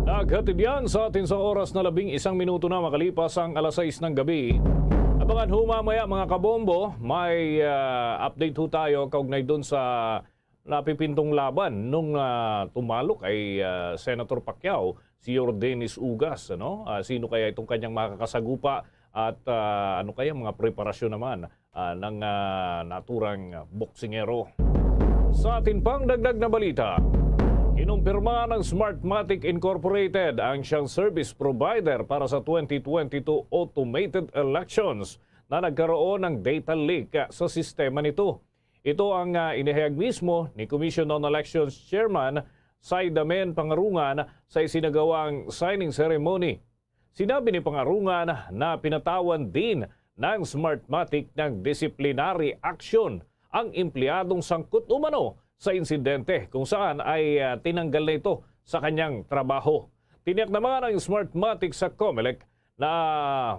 Naghatid yan sa atin sa oras na 11 minuto na makalipas ang 6 ng gabi. Abangan ho mamaya mga kabombo, may update ho tayo kaugnay doon sa napipintong laban nung tumalok ay Senator Pacquiao, si Yordenis Ugas. Sino kaya itong kanyang makakasagupa at ano kaya mga preparasyon naman ng naturang boksingero. Sa atin pang dagdag na balita, kinumpirma ng Smartmatic Incorporated ang siyang service provider para sa 2022 automated elections na nagkaroon ng data leak sa sistema nito. Ito ang inihayag mismo ni Commission on Elections Chairman Saidamen Pangarungan sa isinagawang signing ceremony. Sinabi ni Pangarungan na pinatawan din ng Smartmatic ng disciplinary action ang empleyadong sangkot umano sa insidente kung saan ay tinanggal na ito sa kanyang trabaho. Tiniyak naman ng Smartmatic sa COMELEC na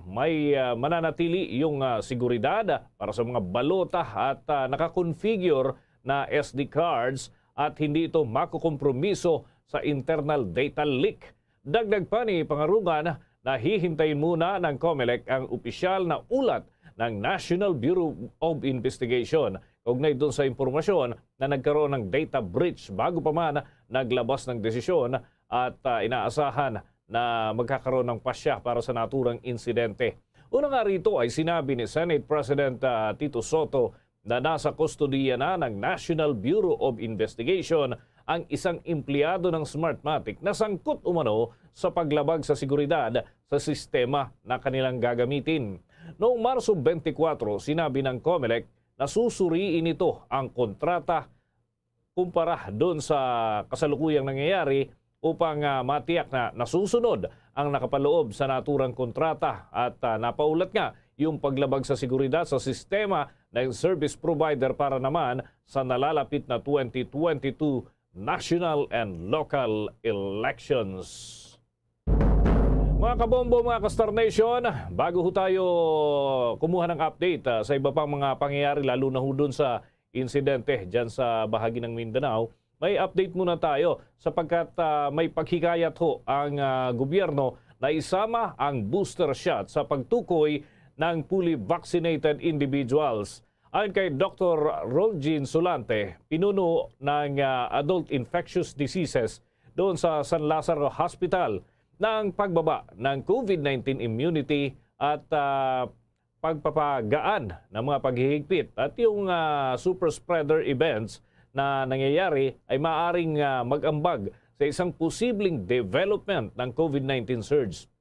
may mananatili yung seguridad para sa mga balota at nakakonfigure na SD cards at hindi ito makukompromiso sa internal data leak. Dagdag pa ni Pangarungan na hihintayin muna ng COMELEC ang opisyal na ulat ng National Bureau of Investigation kaugnay doon sa impormasyon na nagkaroon ng data breach bago pa man naglabas ng desisyon at inaasahan na magkakaroon ng pasya para sa naturang insidente. Una nga rito ay sinabi ni Senate President Tito Soto na nasa kustodiya na ng National Bureau of Investigation ang isang empleyado ng Smartmatic na sangkot umano sa paglabag sa seguridad sa sistema na kanilang gagamitin. Noong Marso 24, sinabi ng COMELEC na susuriin ito ang kontrata kumpara doon sa kasalukuyang nangyayari upang matiyak na nasusunod ang nakapaloob sa naturang kontrata at napaulat nga yung paglabag sa seguridad sa sistema ng service provider para naman sa nalalapit na 2022 national and local elections. Mga kabombo, mga ka-Star Nation, bago ho tayo kumuha ng update sa iba pang mga pangyayari lalo na ho dun sa insidente dyan sa bahagi ng Mindanao, may update muna tayo sapagkat may paghikayat ho ang gobyerno na isama ang booster shot sa pagtukoy ng fully vaccinated individuals. Ayon kay Dr. Rolgin Solante, pinuno ng Adult Infectious Diseases doon sa San Lazaro Hospital, ng pagbaba ng COVID-19 immunity at pagpapagaan ng mga paghihigpit at yung super spreader events na nangyayari ay maaaring mag-ambag sa isang posibleng development ng COVID-19 surge.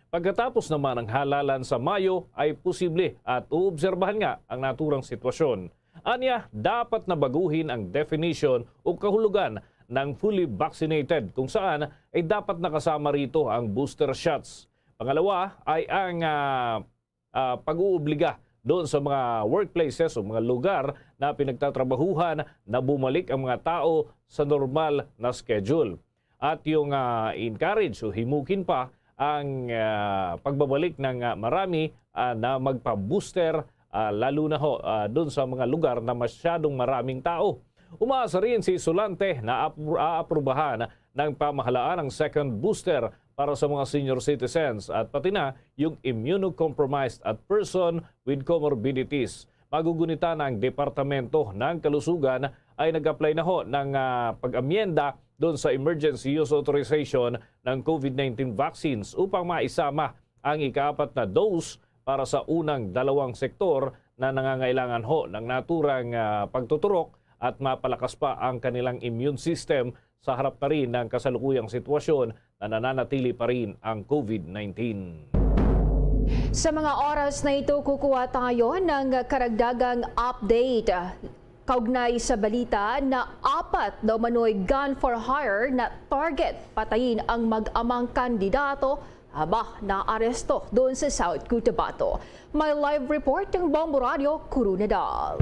Pagkatapos naman ng halalan sa Mayo ay posible at uobserbahan nga ang naturang sitwasyon. Anya, dapat na baguhin ang definition o kahulugan ng fully vaccinated kung saan ay dapat nakasama rito ang booster shots. Pangalawa ay ang pag-uubliga doon sa mga workplaces o mga lugar na pinagtatrabahuhan na bumalik ang mga tao sa normal na schedule. At yung encourage o himukin pa ang pagbabalik ng marami na magpa-booster lalo na ho doon sa mga lugar na masyadong maraming tao. Umaasa rin si Solante na aaprubahan ng pamahalaan ang second booster para sa mga senior citizens at pati na yung immunocompromised at person with comorbidities. Magugunita ng Departamento ng Kalusugan ay nag-apply na ho ng pag-amyenda doon sa emergency use authorization ng COVID-19 vaccines upang maisama ang ika-4 na dose para sa unang 2 sektor na nangangailangan ho ng naturang pagtuturok at mapalakas pa ang kanilang immune system sa harap na rin ng kasalukuyang sitwasyon na nananatili pa rin ang COVID-19. Sa mga oras na ito, kukuha tayo ng karagdagang update. Kaugnay sa balita na 4 daw manoy gun for hire na target patayin ang mag-amang kandidato na aresto doon sa South Cotabato. May live report ng Bombo Radio, Kurunadal.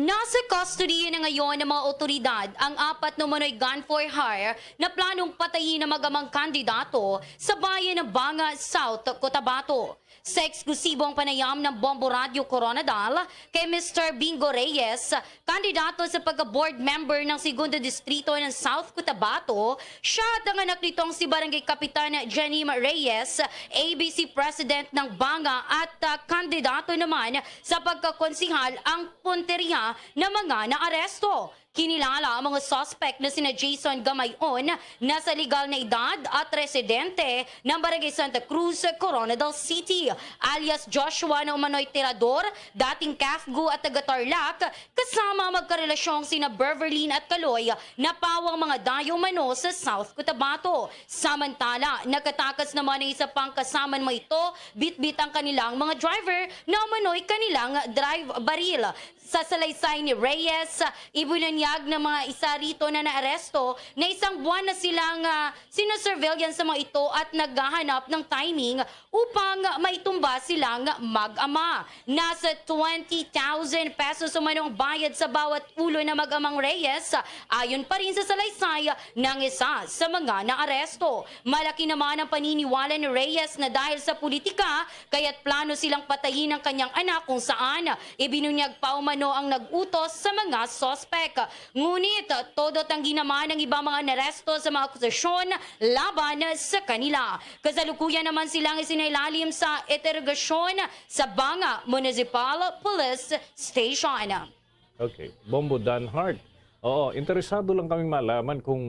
Nasa custody na ngayon ng mga otoridad ang 4 na umano'y gun for hire na planong patayin na mag-amang kandidato sa bayan ng Banga, South Cotabato. Sa eksklusibong panayam ng Bombo Radio Coronadal kay Mr. Bingo Reyes, kandidato sa pagka-board member ng 2nd Distrito ng South Cotabato, siya at ang anak nitong si Barangay Kapitan Janim Reyes, ABC President ng Banga at kandidato naman sa pagkakonsihal ang punteriya ng mga naaresto. Kinilala ang mga suspect na sina Jason Gamayon na sa legal na edad at residente ng Barangay Santa Cruz, Coronadal City, alias Joshua na umano'y tirador, dating CAFGU at taga-Tarlac, kasama magkarelasyong sina Beverlyn at Kaloy na pawang mga dayo mano sa South Cotabato. Samantala, nakatakas naman ang isa pang kasama mo ito, bit-bit ang kanilang mga driver na umano'y kanilang drive baril. Sa salaysay ni Reyes, ibinanyag ng mga isa rito na naaresto na isang buwan na silang sinosurveillance sa mga ito at naghahanap ng timing upang maitumba silang mag-ama. Nasa 20,000 pesos umanong bayad sa bawat ulo na mag-amang Reyes, ayon pa rin sa salaysay ng isa sa mga naaresto. Malaki naman ang paniniwala ni Reyes na dahil sa politika, kaya't plano silang patayin ang kanyang anak kung saan ibinunyag pa umano ang nag-utos sa mga sospek. Ngunit todo tanggi naman ang ibang mga naresto sa mga akusasyon laban sa kanila. Kasalukuyan naman silang isinailalim sa interogasyon sa Banga Municipal Police Station. Okay, Bombo Danhart. Oo, interesado lang kami malaman kung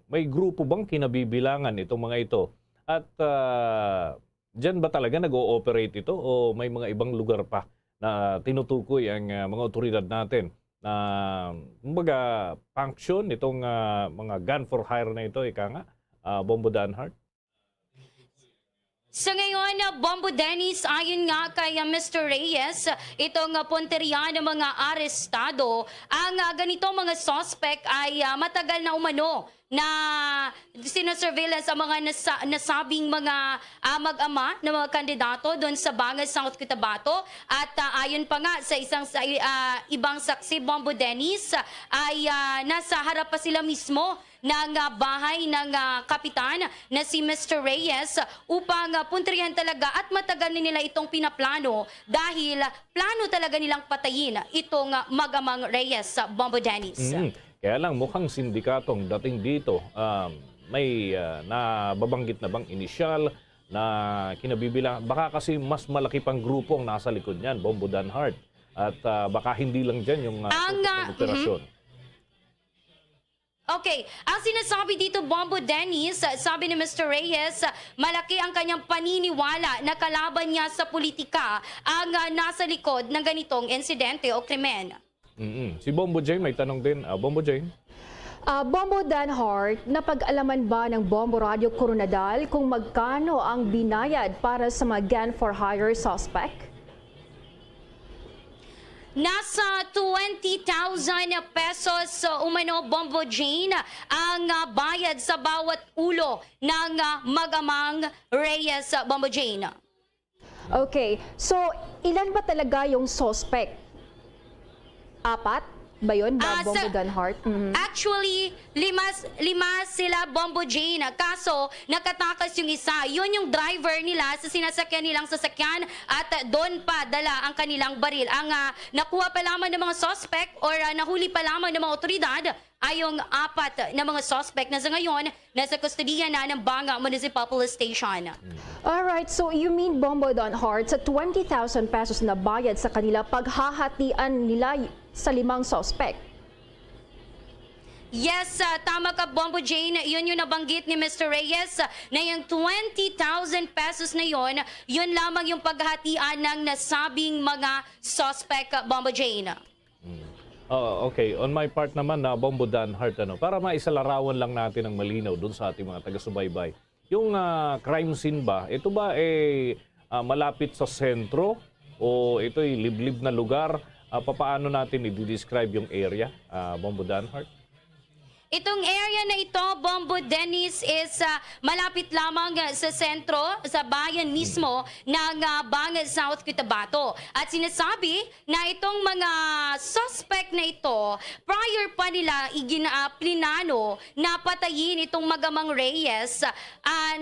may grupo bang kinabibilangan itong mga ito. At dyan ba talaga nag-ooperate ito o may mga ibang lugar pa na tinutukoy ang mga otoridad natin na kumbaga function itong mga gun for hire na ito, ika nga, Bombo Danhart? Sa ngayon, Bombo Dennis, ayon nga kay Mr. Reyes, itong punteriya ng mga arestado, ang ganitong mga suspect ay matagal na umano na sinasurveillance ang mga nasabing mga mag-ama na mga kandidato doon sa Banga, South Cotabato. At ayon pa nga sa ibang saksi, Bombo Dennis, ay nasa harap pa sila mismo ng bahay ng kapitan na si Mr. Reyes upang punterihan talaga at matagal na nila itong pinaplano dahil plano talaga nilang patayin itong mag-amang Reyes, Bombo Dennis. Kaya lang mukhang sindikatong dating dito, may nababanggit na bang inisyal na kinabibilang, baka kasi mas malaki pang grupo ang nasa likod niyan, Bombo Danhart, at baka hindi lang dyan yung operasyon. Okay, ang sinasabi dito, Bombo Dennis, sabi ni Mr. Reyes, malaki ang kanyang paniniwala na kalaban niya sa politika ang nasa likod ng ganitong insidente o krimen. Si Bombo Jane may tanong din. Bombo Jane? Bombo Danhart, napag-alaman ba ng Bombo Radio Coronadal kung magkano ang binayad para sa mga gun for hire suspect? Nasa 20,000 pesos umano, Bombo Jane, ang bayad sa bawat ulo ng mag-amang Reyes, Bombo Jane. Okay, so ilan ba talaga yung suspect? 4 ba yun, Bombo Danhart? Actually, lima sila, Bombo Jane. Kaso, nakatakas yung isa. Yun yung driver nila sa sinasakyan nilang sasakyan at doon pa dala ang kanilang baril. Ang nakuha pa lamang ng mga suspect or nahuli pa lamang ng mga otoridad ay yung 4 na mga suspect na sa ngayon nasa kustodiya na ng Banga Municipal Police Station. Alright, so you mean, Bombo Danhart, sa 20,000 pesos na bayad sa kanila, paghahatian nila sa 5 suspect? Yes, tama ka, Bombo Jane. Yun yung nabanggit ni Mr. Reyes na yung 20,000 pesos na yun lamang yung paghahatian ng nasabing mga suspect, Bombo Jane. Okay, on my part naman na Bombo Danhart, para maisalarawan lang natin ang malinaw doon sa ating mga taga-subaybay. Yung crime scene ba, ito ba malapit sa sentro o ito'y liblib na lugar? Paano natin i-describe yung area, Bombo Danhart? Itong area na ito, Bombo Dennis, is malapit lamang sa sentro, sa bayan mismo ng Banga, South Cotabato. At sinasabi na itong mga suspect na ito, prior pa nila plinano na patayin itong magamang Reyes,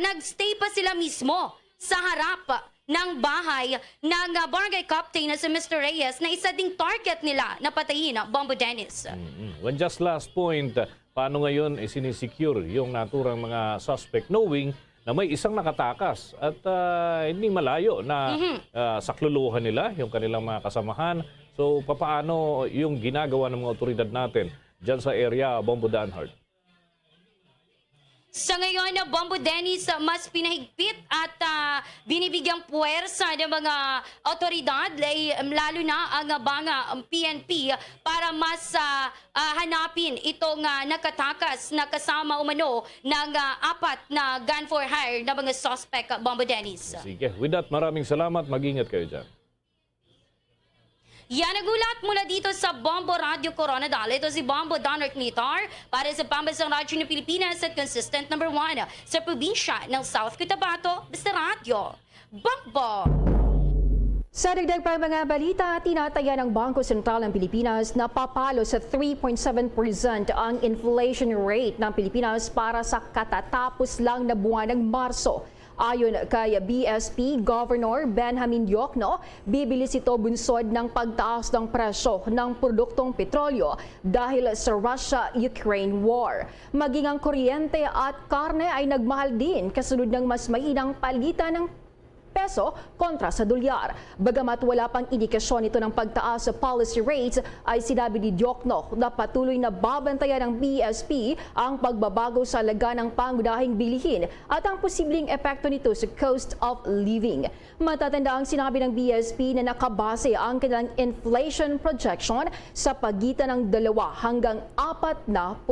nagstay pa sila mismo sa harap ng bahay ng barangay captain na si Mr. Reyes na isa ding target nila na patayin, Bombo Dennis. One just last point, paano ngayon sinisecure yung naturang mga suspect knowing na may isang nakatakas at hindi malayo na sakluluhan nila yung kanilang mga kasamahan. So paano yung ginagawa ng mga otoridad natin dyan sa area Bombo Danhart? Sa ngayon, Bombo Dennis, mas pinahigpit at binibigyang puwersa ng mga otoridad, lalo na ang banga PNP, para mas hanapin itong nakatakas na kasama umano ng 4 na gun for hire na mga suspect, Bombo Dennis. Sige, with that, maraming salamat. Mag-ingat kayo dyan. Yan nagulat mula dito sa Bombo Radio Coronadal. Ito si Bombo Donald Nitar para sa Pambansang Radyo ng Pilipinas at consistent number 1 sa probinsya ng South Cotabato, Basta Radio. Bombo! Sa dagdag pa mga balita, tinataya ng Bangko Sentral ng Pilipinas na papalo sa 3.7% ang inflation rate ng Pilipinas para sa katatapos lang na buwan ng Marso. Ayon kay BSP Governor Benjamin Diokno, bibilis ito bunsod ng pagtaas ng presyo ng produktong petrolyo dahil sa Russia-Ukraine war. Maging ang kuryente at karne ay nagmahal din kasunod ng mas mahinang palitan ng peso kontra sa dolyar. Bagamat wala pang indikasyon ito ng pagtaas sa policy rates, ay sinabi ni Diokno na patuloy na babantayan ng BSP ang pagbabago sa laga ng pangunahing bilihin at ang posibleng epekto nito sa cost of living. Matatanda ang sinabi ng BSP na nakabase ang kanilang inflation projection sa pagitan ng 2 hanggang 4%.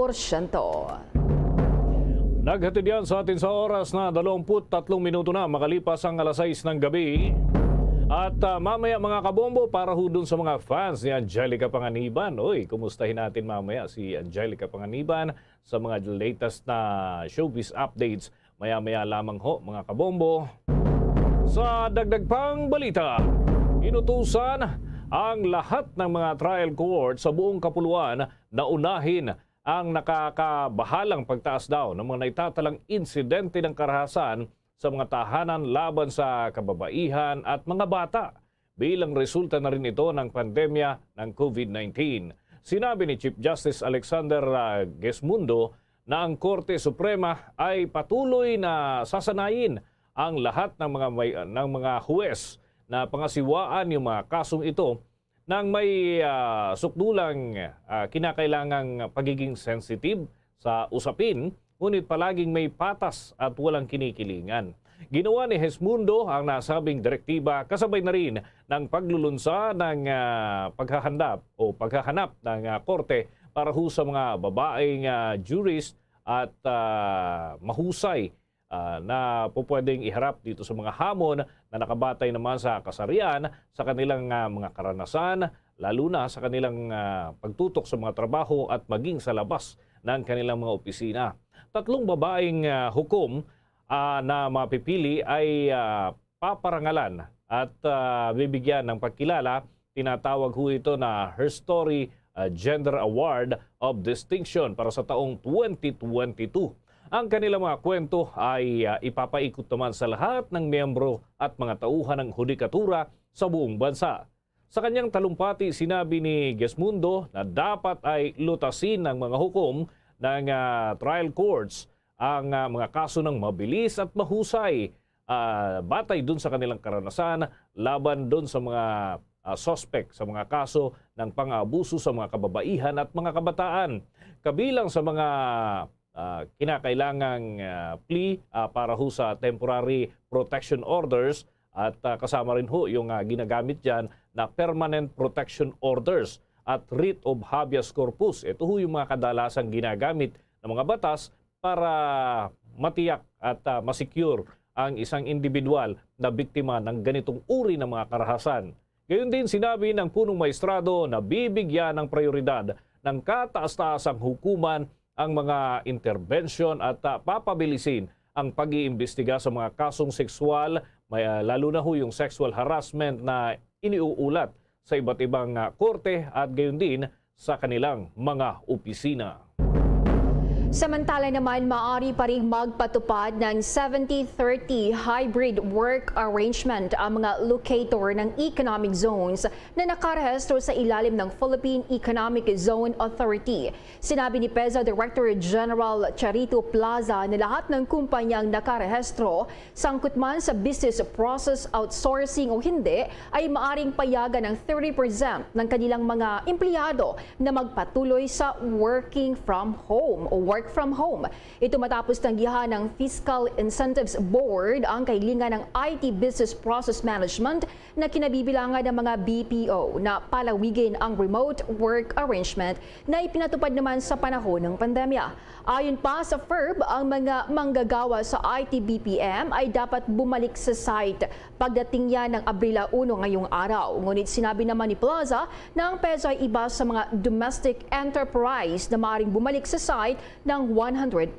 Naghatid yan sa atin sa oras na 23 minuto na makalipas ang alas 6 ng gabi. At mamaya mga kabombo, para ho dun sa mga fans ni Angelica Panganiban. Uy, kumustahin natin mamaya si Angelica Panganiban sa mga latest na showbiz updates. Maya-maya lamang ho mga kabombo. Sa dagdag pang balita, inutusan ang lahat ng mga trial court sa buong kapuluan na unahin ang nakakabahalang pagtaas daw ng mga naitatalang insidente ng karahasan sa mga tahanan laban sa kababaihan at mga bata bilang resulta na rin ito ng pandemya ng COVID-19. Sinabi ni Chief Justice Alexander Gesmundo na ang Korte Suprema ay patuloy na sasanayin ang lahat ng mga huwes na pangasiwaan yung mga kasong ito nang may sukdulang kinakailangang pagiging sensitive sa usapin, ngunit palaging may patas at walang kinikilingan. Ginawa ni Gesmundo ang nasabing direktiba kasabay na rin ng paglulunsa ng paghahanap ng korte para ho sa mga babaeng jurist at mahusay na pupwedeng iharap dito sa mga hamon na nakabatay naman sa kasarian, sa kanilang mga karanasan, lalo na sa kanilang pagtutok sa mga trabaho at maging sa labas ng kanilang mga opisina. 3 babaeng hukom na mapipili ay paparangalan at bibigyan ng pagkilala. Tinatawag ho ito na Her Story Gender Award of Distinction para sa taong 2022. Ang kanilang mga kwento ay ipapaikot naman sa lahat ng miyembro at mga tauhan ng hudikatura sa buong bansa. Sa kanyang talumpati, sinabi ni Gesmundo na dapat ay lutasin ng mga hukom ng trial courts ang mga kaso ng mabilis at mahusay batay dun sa kanilang karanasan laban dun sa mga suspect sa mga kaso ng pang-aabuso sa mga kababaihan at mga kabataan. Kabilang sa mga kinakailangang plea para ho sa temporary protection orders at kasama rin ho yung ginagamit dyan na permanent protection orders at writ of habeas corpus. Ito ho yung mga kadalasang ginagamit ng mga batas para matiyak at masecure ang isang individual na biktima ng ganitong uri ng mga karahasan. Gayon din sinabi ng punong maestrado na bibigyan ng prioridad ng kataas-taasang hukuman ang mga intervention at papabilisin ang pag-iimbestiga sa mga kasong sexual, lalo na ho yung sexual harassment na iniuulat sa iba't ibang korte at gayon din sa kanilang mga opisina. Samantala naman, maaari pa rin magpatupad ng 70-30 hybrid work arrangement ang mga locator ng economic zones na nakarehistro sa ilalim ng Philippine Economic Zone Authority. Sinabi ni PEZA Director General Charito Plaza na lahat ng kumpanyang nakarehistro, sangkot man sa business process outsourcing o hindi, ay maaring payagan ng 30% ng kanilang mga empleyado na magpatuloy sa working from home o work from home. Ito matapos tanggihan ng Fiscal Incentives Board ang kahilingan ng IT Business Process Management na kinabibilangan ng mga BPO na palawigin ang remote work arrangement na ipinatupad naman sa panahon ng pandemya. Ayon pa sa FERB, ang mga manggagawa sa IT BPM ay dapat bumalik sa site pagdating yan ng Abril 1 ngayong araw. Ngunit sinabi naman ni Plaza na ang PEZA ay iba sa mga domestic enterprise na maaaring bumalik sa site ng 100%.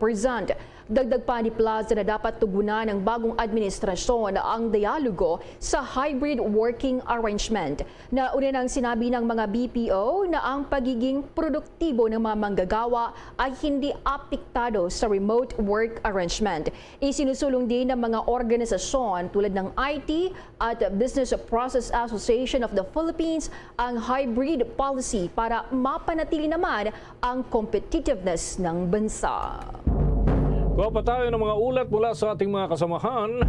Dagdag pa ni Plaza na dapat tugunan ng bagong administrasyon ang dialogo sa hybrid working arrangement. Nauna nang sinabi ng mga BPO na ang pagiging produktibo ng mga manggagawa ay hindi apektado sa remote work arrangement. Isinusulong din ng mga organisasyon tulad ng IT at Business Process Association of the Philippines ang hybrid policy para mapanatili naman ang competitiveness ng bansa. Kuha pa tayo ng mga ulat mula sa ating mga kasamahan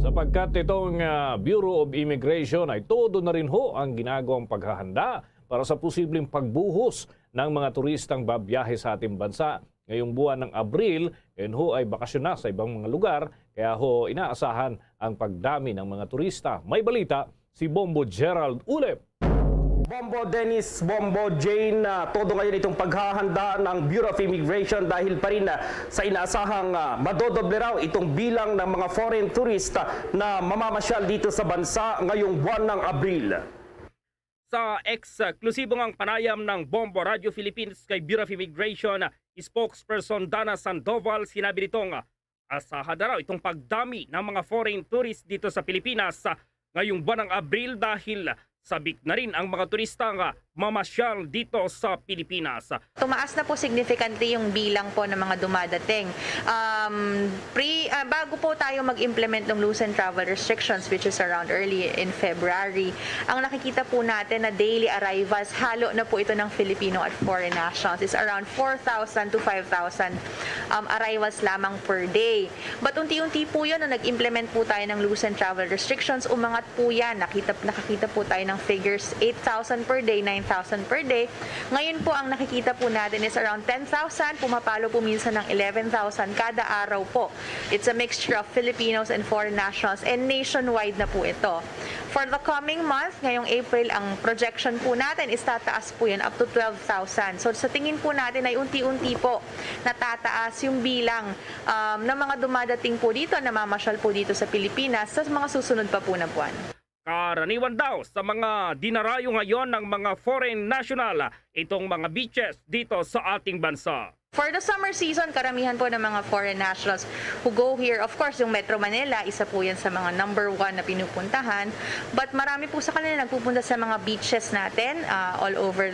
sapagkat itong Bureau of Immigration ay todo na rin ho ang ginagawang paghahanda para sa posibleng pagbuhos ng mga turistang babiyahe sa ating bansa. Ngayong buwan ng Abril, yun ho ay bakasyon na sa ibang mga lugar, kaya ho inaasahan ang pagdami ng mga turista. May balita si Bombo Gerald Ulep. Bombo Dennis, Bombo Jane, todo ngayon itong paghahanda ng Bureau of Immigration dahil pa rin sa inaasahang madodoble raw itong bilang ng mga foreign tourist na mamamasyal dito sa bansa ngayong buwan ng Abril. Sa eksklusibong panayam ng Bombo Radio Philippines kay Bureau of Immigration, spokesperson Dana Sandoval, sinabi nitong asahan na raw itong pagdami ng mga foreign tourists dito sa Pilipinas ngayong buwan ng Abril dahil sabik na rin ang mga turistang mamasyal dito sa Pilipinas. Tumaas na po significantly yung bilang po ng mga dumadating. Bago po tayo mag-implement ng loosened travel restrictions which is around early in February, ang nakikita po natin na daily arrivals, halo na po ito ng Filipino at foreign nationals, is around 4,000 to 5,000 arrivals lamang per day. But unti-unti po yun na nag-implement po tayo ng loosened travel restrictions, umangat po yan. Nakakita po tayo ng figures 8,000 per day, 9,000 per day. Ngayon po ang nakikita po natin is around 10,000, pumapalo po minsan ng 11,000 kada araw po. It's a mixture of Filipinos and foreign nationals and nationwide na po ito. For the coming month, ngayong April, ang projection po natin is tataas po yan up to 12,000. So sa tingin po natin ay unti-unti po natataas yung bilang ng mga dumadating po dito, namamasyal po dito sa Pilipinas sa mga susunod pa po na buwan. Karaniwan daw sa mga dinarayo ngayon ng mga foreign national itong mga beaches dito sa ating bansa. For the summer season, karamihan po ng mga foreign nationals who go here, of course, yung Metro Manila, isa po yan sa mga number 1 na pinupuntahan. But marami po sa kanila nagpupunta sa mga beaches natin all over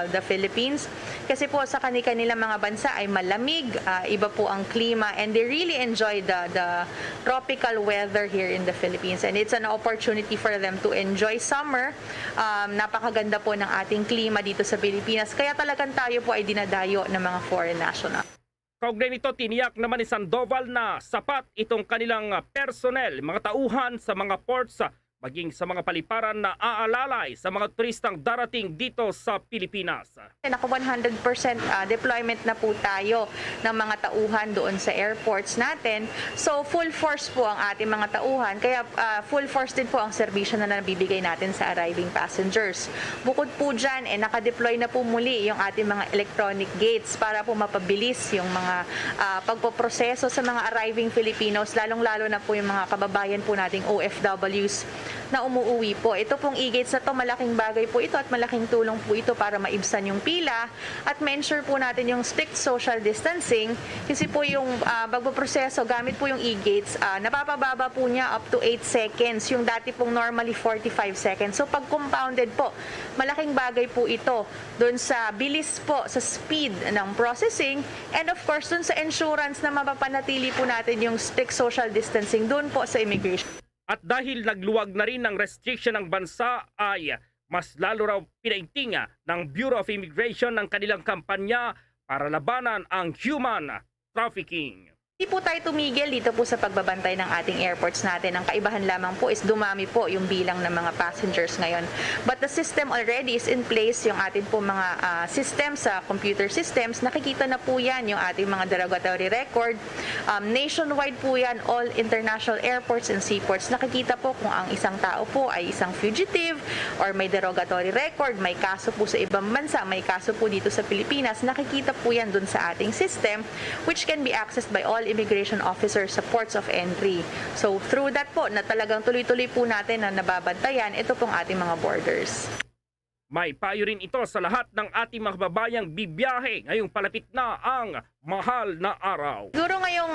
the Philippines. Kasi po sa kanilang mga bansa ay malamig, iba po ang klima, and they really enjoy the tropical weather here in the Philippines. And it's an opportunity for them to enjoy summer. Napakaganda po ng ating klima dito sa Pilipinas. Kaya talagang tayo po ay dinadayo ng mga foreign national. Kaugnay nito, tiniyak naman ni Sandoval na sapat itong kanilang personnel, mga tauhan sa mga ports, maging sa mga paliparan na aalalay sa mga turistang darating dito sa Pilipinas. Naka 100% deployment na po tayo ng mga tauhan doon sa airports natin. So full force po ang ating mga tauhan, kaya full force din po ang serbisyo na nabibigay natin sa arriving passengers. Bukod po dyan, naka-deploy na po muli yung ating mga electronic gates para po mapabilis yung mga pagpoproseso sa mga arriving Filipinos, lalong-lalo na po yung mga kababayan po nating OFWs na umuuwi po. Ito pong e-gates na to, malaking bagay po ito at malaking tulong po ito para maibsan yung pila at ma-ensure po natin yung strict social distancing kasi po yung pagpoproseso gamit po yung e-gates, napapababa po niya up to 8 seconds. Yung dati pong normally 45 seconds. So pag compounded po, malaking bagay po ito doon sa bilis po, sa speed ng processing and of course doon sa insurance na mapapanatili po natin yung strict social distancing doon po sa immigration. At dahil nagluwag na rin ng restriction ng bansa ay mas lalo raw pinaigting ng Bureau of Immigration ng kanilang kampanya para labanan ang human trafficking. Hindi po tayo tumigil dito po sa pagbabantay ng ating airports natin. Ang kaibahan lamang po is dumami po yung bilang ng mga passengers ngayon. But the system already is in place, yung ating po mga systems sa computer systems. Nakikita na po yan yung ating mga derogatory record. Nationwide po yan, all international airports and seaports. Nakikita po kung ang isang tao po ay isang fugitive or may derogatory record, may kaso po sa ibang bansa, may kaso po dito sa Pilipinas. Nakikita po yan dun sa ating system which can be accessed by all immigration officers sa ports of entry. So through that po na talagang tuloy-tuloy po natin na nababantayan ito pong ating mga borders. May payo rin ito sa lahat ng ating mga babayang bibiyahe ngayong palapit na ang mahal na araw. Siguro ngayong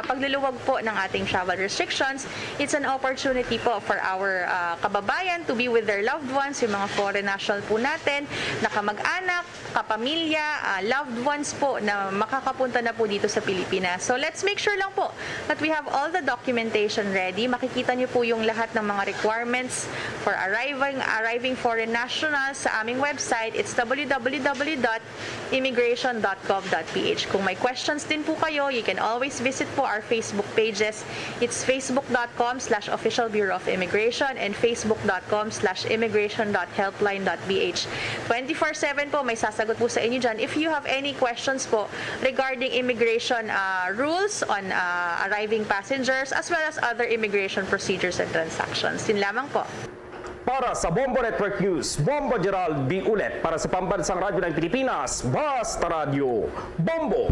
pagluluwag po ng ating travel restrictions, it's an opportunity po for our kababayan to be with their loved ones, yung mga foreign national po natin, nakamag-anak, kapamilya, loved ones po na makakapunta na po dito sa Pilipinas. So let's make sure lang po that we have all the documentation ready. Makikita niyo po yung lahat ng mga requirements for arriving foreign nationals sa aming website. It's www.immigration.gov.ph. Kung may questions din po kayo, you can always visit po our Facebook pages. It's facebook.com/Official Bureau of Immigration and facebook.com/immigration.helpline.bh. 24/7 po may sasagot po sa inyo dyan. If you have any questions po regarding immigration rules on arriving passengers as well as other immigration procedures and transactions. Yun lamang po. Para sa Bombo Network News, Bombo Gerald B. Ulet. Para sa Pambansang Radyo ng Pilipinas, Basta Radio, Bombo!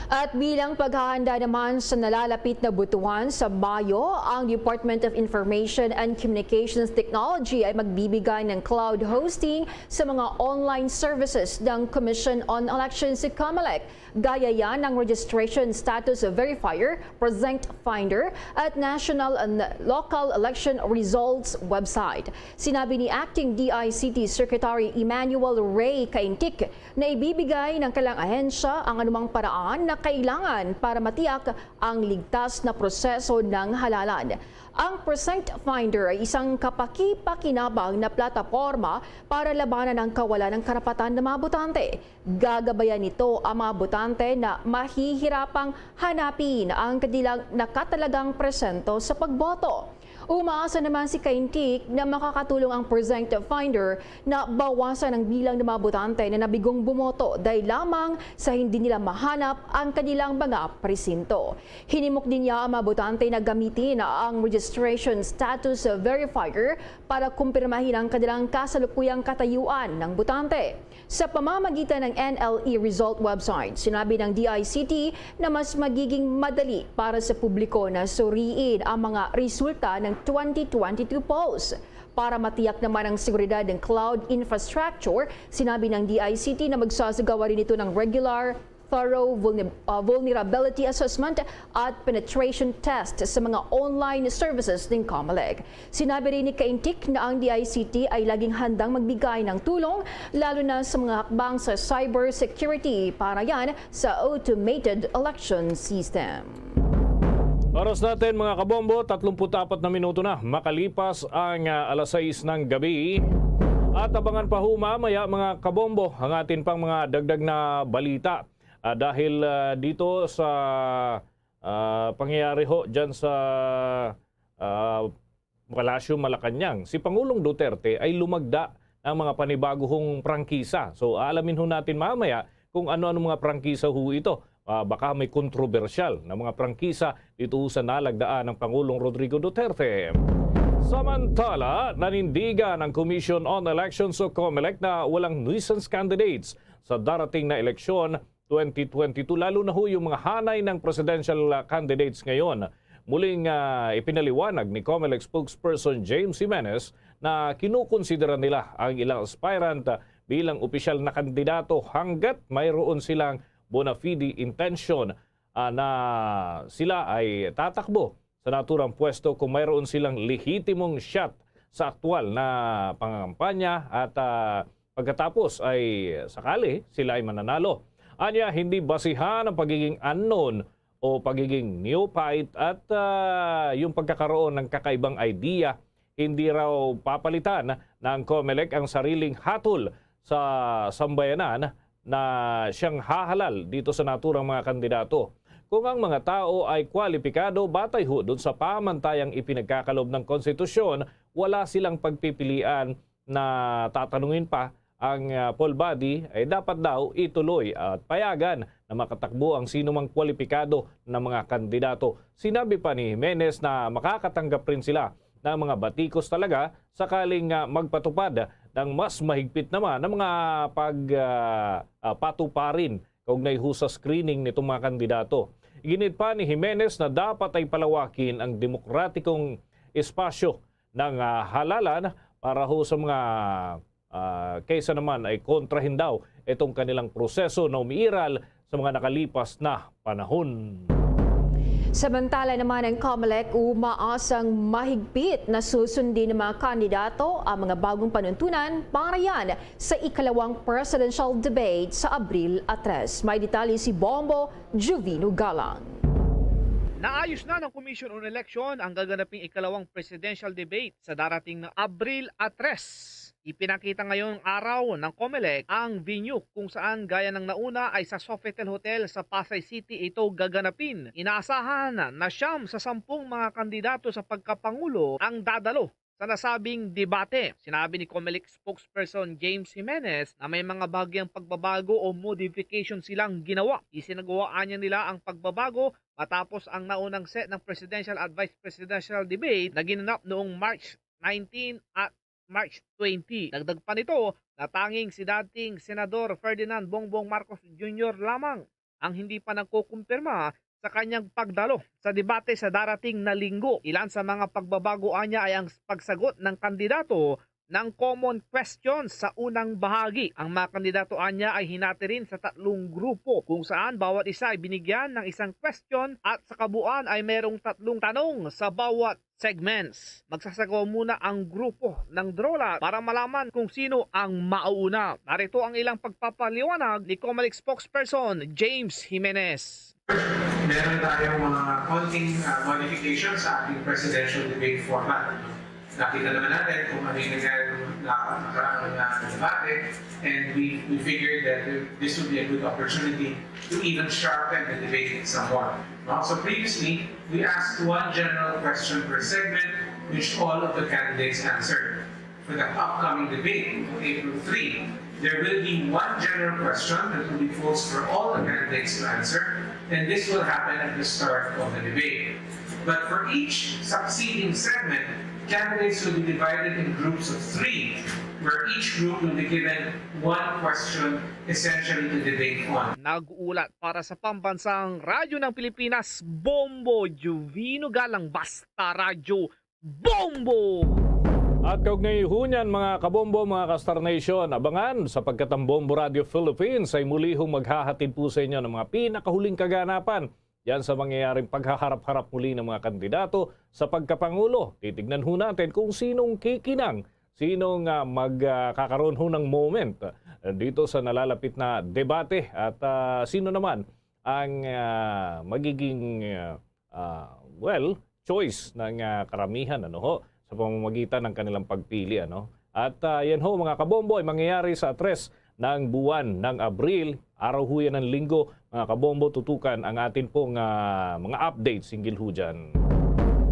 At bilang paghahanda naman sa nalalapit na butuan sa Mayo, ang Department of Information and Communications Technology ay magbibigay ng cloud hosting sa mga online services ng Commission on Elections sa COMELEC. Gaya yan ng registration status verifier, present finder at national and local election results website. Sinabi ni Acting DICT Secretary Emmanuel Ray Caintic na ibibigay ng kailang ahensya ang anumang paraan na kailangan para matiyak ang ligtas na proseso ng halalan. Ang Present Finder ay isang kapaki-pakinabang na plataforma para labanan ang kawalan ng karapatan ng mga botante. Gagabayan nito ang mga botante na mahihirapang hanapin ang kanilang nakatalagang presento sa pagboto. Umaasa naman si Caintic na makakatulong ang Present Finder na bawasan ang bilang ng mga botante na nabigong bumoto dahil lamang sa hindi nila mahanap ang kanilang mga presinto. Hinimok din niya ang mga botante na gamitin ang registration status verifier para kumpirmahin ang kanilang kasalukuyang katayuan ng botante. Sa pamamagitan ng NLE Result website, sinabi ng DICT na mas magiging madali para sa publiko na suriin ang mga resulta ng 2022 polls. Para matiyak naman ang seguridad ng cloud infrastructure, sinabi ng DICT na magsasagawa rin ito ng regular, thorough vulnerability assessment at penetration test sa mga online services ng COMELEC. Sinabi rin ni Caintic na ang DICT ay laging handang magbigay ng tulong lalo na sa mga hakbang sa cyber security para yan sa automated election system. Oras natin mga kabombo, 34 na minuto na makalipas ang alas 6 ng gabi. At abangan pa ho mamaya mga kabombo ang atin pang mga dagdag na balita. Dahil dito sa pangyayari ho dyan sa Palasyo Malacanang, si Pangulong Duterte ay lumagda ng mga panibagong prangkisa. So alamin ho natin mamaya kung ano-ano mga prangkisa ho ito. Baka may kontrobersyal na mga prangkisa dito sa nalagdaan ng Pangulong Rodrigo Duterte. Samantala, nanindigan ng Commission on Elections o COMELEC na walang nuisance candidates sa darating na eleksyon 2022, lalo na ho yung mga hanay ng presidential candidates ngayon. muling ipinaliwanag ni COMELEC spokesperson James Jimenez na kinukonsidera nila ang ilang aspirant bilang opisyal na kandidato hanggat mayroon silang bona fide intention na sila ay tatakbo sa naturang pwesto kung mayroon silang lehitimong shot sa aktwal na pangangampanya at pagkatapos ay sakali sila ay mananalo. Anya, hindi basihan ang pagiging unknown o pagiging neophyte at yung pagkakaroon ng kakaibang idea. Hindi raw papalitan ng COMELEC ang sariling hatol sa sambayanan na siyang hahalal dito sa naturang mga kandidato. Kung ang mga tao ay kwalipikado batay ho doon sa pamantayang ipinagkakalob ng konstitusyon, wala silang pagpipilian na tatanungin pa ang poll body ay dapat daw ituloy at payagan na makatakbo ang sino mang kwalipikado na mga kandidato. Sinabi pa ni Jimenez na makakatanggap rin sila ng mga batikos talaga sakaling magpatupad ng mas mahigpit naman ng mga pagpatuparin kaugnay ho sa screening nitong mga kandidato. Ginit pa ni Jimenez na dapat ay palawakin ang demokratikong espasyo ng halalan para ho sa mga kaysa naman ay kontrahin daw itong kanilang proseso na umiiral sa mga nakalipas na panahon. Samantala naman ang COMELEC umaasang mahigpit na susundin ng mga kandidato ang mga bagong panuntunan para yan sa ikalawang presidential debate sa Abril 3. May detalye si Bombo Juvino Galang. Naayos na ng Commission on Election ang gaganaping ikalawang presidential debate sa darating na Abril 3. Ipinakita ngayong araw ng COMELEC ang venue kung saan gaya ng nauna ay sa Sofitel Hotel sa Pasay City ito gaganapin. Inaasahan na 9 sa 10 mga kandidato sa pagkapangulo ang dadalo sa nasabing debate. Sinabi ni COMELEC spokesperson James Jimenez na may mga bagyang pagbabago o modification silang ginawa. Isinagawaan niya nila ang pagbabago matapos ang naunang set ng presidential at vice presidential debate na ginanap noong March 19 at March 20. Dagdag pa nito na tanging si dating Senador Ferdinand Bongbong Marcos Jr. lamang ang hindi pa nagkukumpirma sa kanyang pagdalo sa debate sa darating na linggo. Ilan sa mga pagbabagoan niya ay ang pagsagot ng kandidato ng common questions sa unang bahagi. Ang mga kandidato niya ay hinati rin sa 3 grupo kung saan bawat isa ay binigyan ng isang question at sa kabuuan ay merong 3 tanong sa bawat segments. Magsasagawa muna ang grupo ng Drola para malaman kung sino ang mauuna. Narito ang ilang pagpapaliwanag ni COMELEC spokesperson James Jimenez. Meron tayong mga konting modification sa ating presidential debate format. Nakita naman natin kung ano yung nakaraang debate, and we figured that this would be a good opportunity to even sharpen the debate somewhat. So previously, we asked 1 general question per segment, which all of the candidates answered. For the upcoming debate on April 3, there will be 1 general question that will be posed for all the candidates to answer, and this will happen at the start of the debate. But for each succeeding segment, candidates will be divided in groups of 3, where each group will be given 1 question essentially to debate on. Nag-uulat para sa Pambansang Radyo ng Pilipinas, Bombo Juvino Galang, Basta Radyo, Bombo! At kaugnay hunyan mga kabombo, mga ka-Star Nation, abangan sapagkat ang Bombo Radio Philippines ay muli hong maghahatid po sa inyo ng mga pinakahuling kaganapan yan sa mangyayaring paghaharap-harap muli ng mga kandidato sa pagkapangulo. Titignan ho natin kung sinong kikinang, sinong magkakaroon ho ng moment dito sa nalalapit na debate at sino naman ang magiging choice ng karamihan sa pamamagitan ng kanilang pagpili. At yan ho mga kabombo ay mangyayari sa 3 ng buwan ng Abril, araw ho yan ng linggo. Mga kabombo, tutukan ang atin pong mga updates hinggil ho dyan.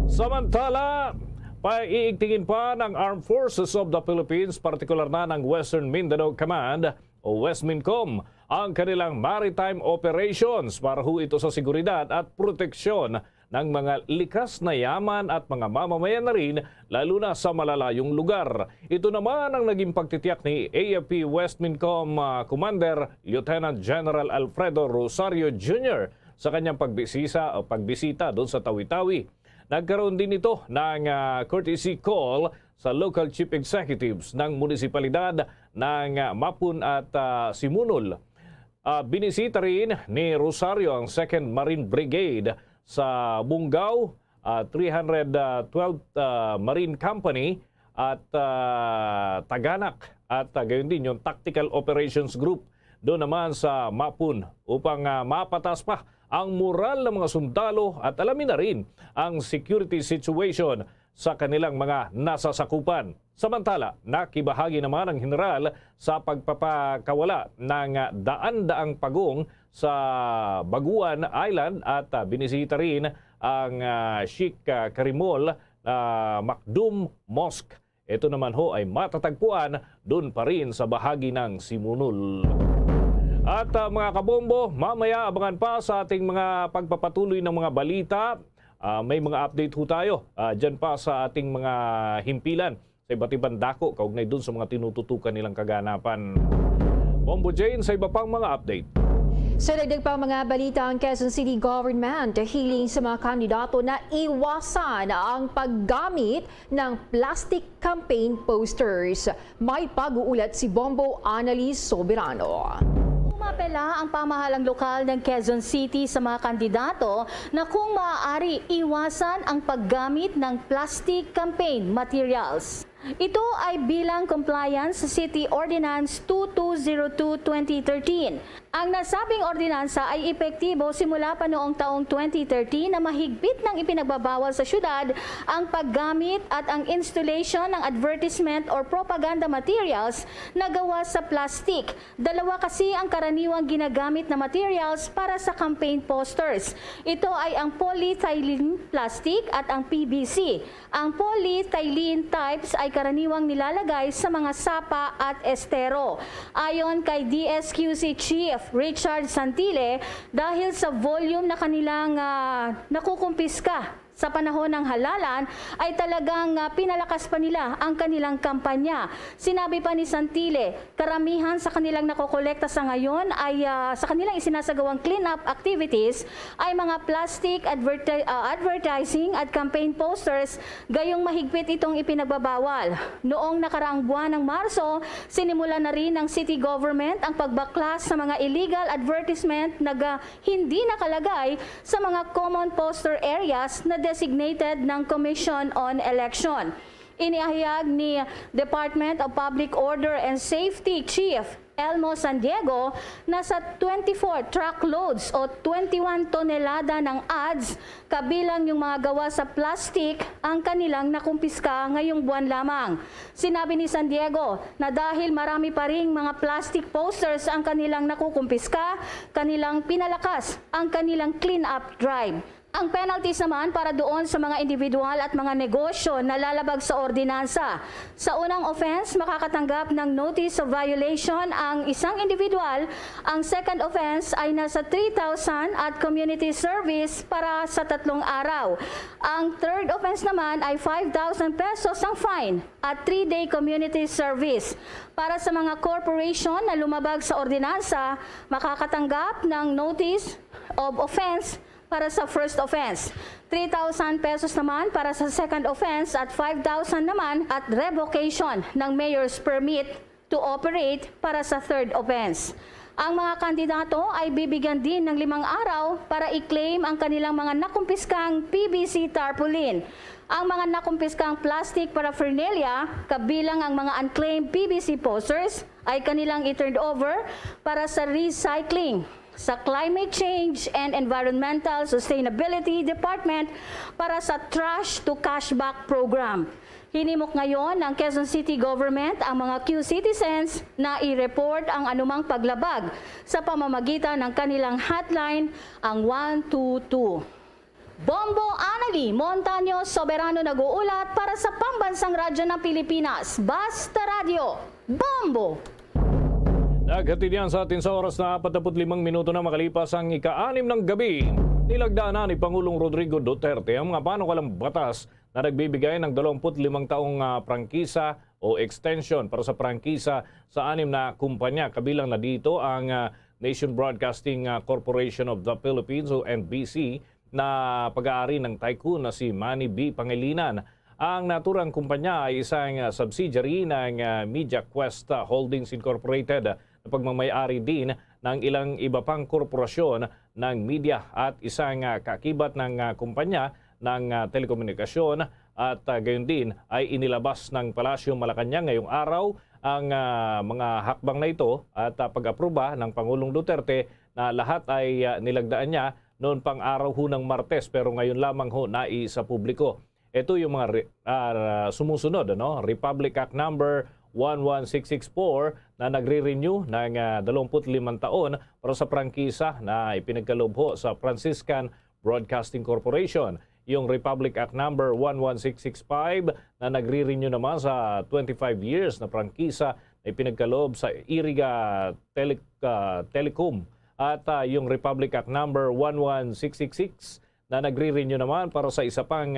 Samantala, paiigtingin pa ng Armed Forces of the Philippines, partikular na ng Western Mindanao Command o WestMINCOM, ang kanilang maritime operations para ho ito sa seguridad at proteksyon ng mga likas na yaman at mga mamamayan na rin, lalo na sa malalayong lugar. Ito naman ang naging pagtitiyak ni AFP WestMINCOM Commander Lieutenant General Alfredo Rosario Jr. sa kanyang pagbisita doon sa Tawi-Tawi. Nagkaroon din ito ng courtesy call sa local chief executives ng munisipalidad ng Mapun at Simunul. Binisita rin ni Rosario ang 2nd Marine Brigade sa Bungaw, 312th Marine Company at Taganak at gayon din yung Tactical Operations Group doon naman sa Mapun upang mapatas pa ang moral ng mga sundalo at alamin na rin ang security situation sa kanilang mga nasasakupan. Samantala, nakibahagi naman ang general sa pagpapakawala ng daan-daang pagong sa Baguan Island at binisita rin ang Sheikh Karimol Makdum Mosque. Ito naman ho ay matatagpuan doon pa rin sa bahagi ng Simunul. At mga kabombo, mamaya abangan pa sa ating mga pagpapatuloy ng mga balita. May mga update ho tayo dyan pa sa ating mga himpilan sa iba't ibang dako kaugnay dun sa mga tinututukan nilang kaganapan. Bombo Jane sa iba pang mga update. Sa dagdag pang mga balita, ang Quezon City Government hiling sa mga kandidato na iwasan ang paggamit ng plastic campaign posters. May pag-uulat si Bombo Annalise Soberano. Umapela ang pamahalang lokal ng Quezon City sa mga kandidato na kung maaari iwasan ang paggamit ng plastic campaign materials. Ito ay bilang compliance sa City Ordinance 2202-2013. Ang nasabing ordinansa ay epektibo simula pa noong taong 2013 na mahigpit ng ipinagbabawal sa syudad ang paggamit at ang installation ng advertisement or propaganda materials na gawa sa plastic. Dalawa kasi ang karaniwang ginagamit na materials para sa campaign posters. Ito ay ang polyethylene plastic at ang PVC. Ang polyethylene types ay karaniwang nilalagay sa mga sapa at estero. Ayon kay DSQC Chief Richard Santile, dahil sa volume na kanilang nakukumpiska sa panahon ng halalan, ay talagang pinalakas pa nila ang kanilang kampanya. Sinabi pa ni Santile, karamihan sa kanilang nakokolekta sa ngayon ay sa kanilang isinasagawang clean-up activities ay mga plastic advertising at campaign posters, gayong mahigpit itong ipinagbabawal. Noong nakaraang buwan ng Marso, sinimula na rin ng city government ang pagbaklas sa mga illegal advertisement na hindi nakalagay sa mga common poster areas na designated ng Commission on Election. Inihayag ni Department of Public Order and Safety Chief Elmo San Diego na sa 24 truckloads o 21 tonelada ng ads, kabilang yung mga gawa sa plastic, ang kanilang nakumpiska ngayong buwan lamang. Sinabi ni San Diego na dahil marami pa ring mga plastic posters ang kanilang nakukumpiska, kanilang pinalakas ang kanilang clean-up drive. Ang penalties naman para doon sa mga individual at mga negosyo na lalabag sa ordinansa. Sa unang offense, makakatanggap ng notice of violation ang isang individual. Ang second offense ay nasa 3,000 at community service para sa 3 araw. Ang third offense naman ay 5,000 pesos ang fine at 3-day community service. Para sa mga corporation na lumabag sa ordinansa, makakatanggap ng notice of offense para sa first offense, 3,000 pesos naman para sa second offense at 5,000 naman at revocation ng mayor's permit to operate para sa third offense. Ang mga kandidato ay bibigyan din ng 5 araw para i-claim ang kanilang mga nakumpiskang PVC tarpaulin. Ang mga nakumpiskang plastic paraphernalia, kabilang ang mga unclaimed PVC posters, ay kanilang i-turned over para sa recycling sa Climate Change and Environmental Sustainability Department para sa Trash to Cashback Program. Hinimok ngayon ng Quezon City Government ang mga Q-citizens na i-report ang anumang paglabag sa pamamagitan ng kanilang hotline, ang 122. Bombo Annalise Montaño Soberano nag-uulat para sa Pambansang Radyo ng Pilipinas. Basta Radio, Bombo! Naghatid yan sa atin sa oras na 45 minuto na makalipas ang ika-6 ng gabi. Nilagdaan na ni Pangulong Rodrigo Duterte ang mga panukalang batas na nagbibigay ng 25 taong prangkisa o extension para sa prangkisa sa 6 na kumpanya. Kabilang na dito ang Nation Broadcasting Corporation of the Philippines o NBC, na pag-aari ng tycoon na si Manny B. Pangilinan. Ang naturang kumpanya ay isang subsidiary ng MediaQuest Holdings Incorporated na pagmamayari din ng ilang iba pang korporasyon ng media at isang kakibat ng kumpanya ng telekomunikasyon at gayon din ay inilabas ng Palasyo Malacanang ngayong araw ang mga hakbang na ito at pag-aproba ng Pangulong Duterte na lahat ay nilagdaan niya noon pang araw ho ng Martes pero ngayon lamang ho naisa publiko. Ito yung mga sumusunod, Republic Act number 11664 na nagre-renew ng 25 taon para sa prangkisa na ipinagkaloob ho sa Franciscan Broadcasting Corporation. Yung Republic Act number 11665 na nagre-renew naman sa 25 years na prangkisa na ipinagkaloob sa Iriga Telecom. At yung Republic Act number 11666 na nagre-renew naman para sa isa pang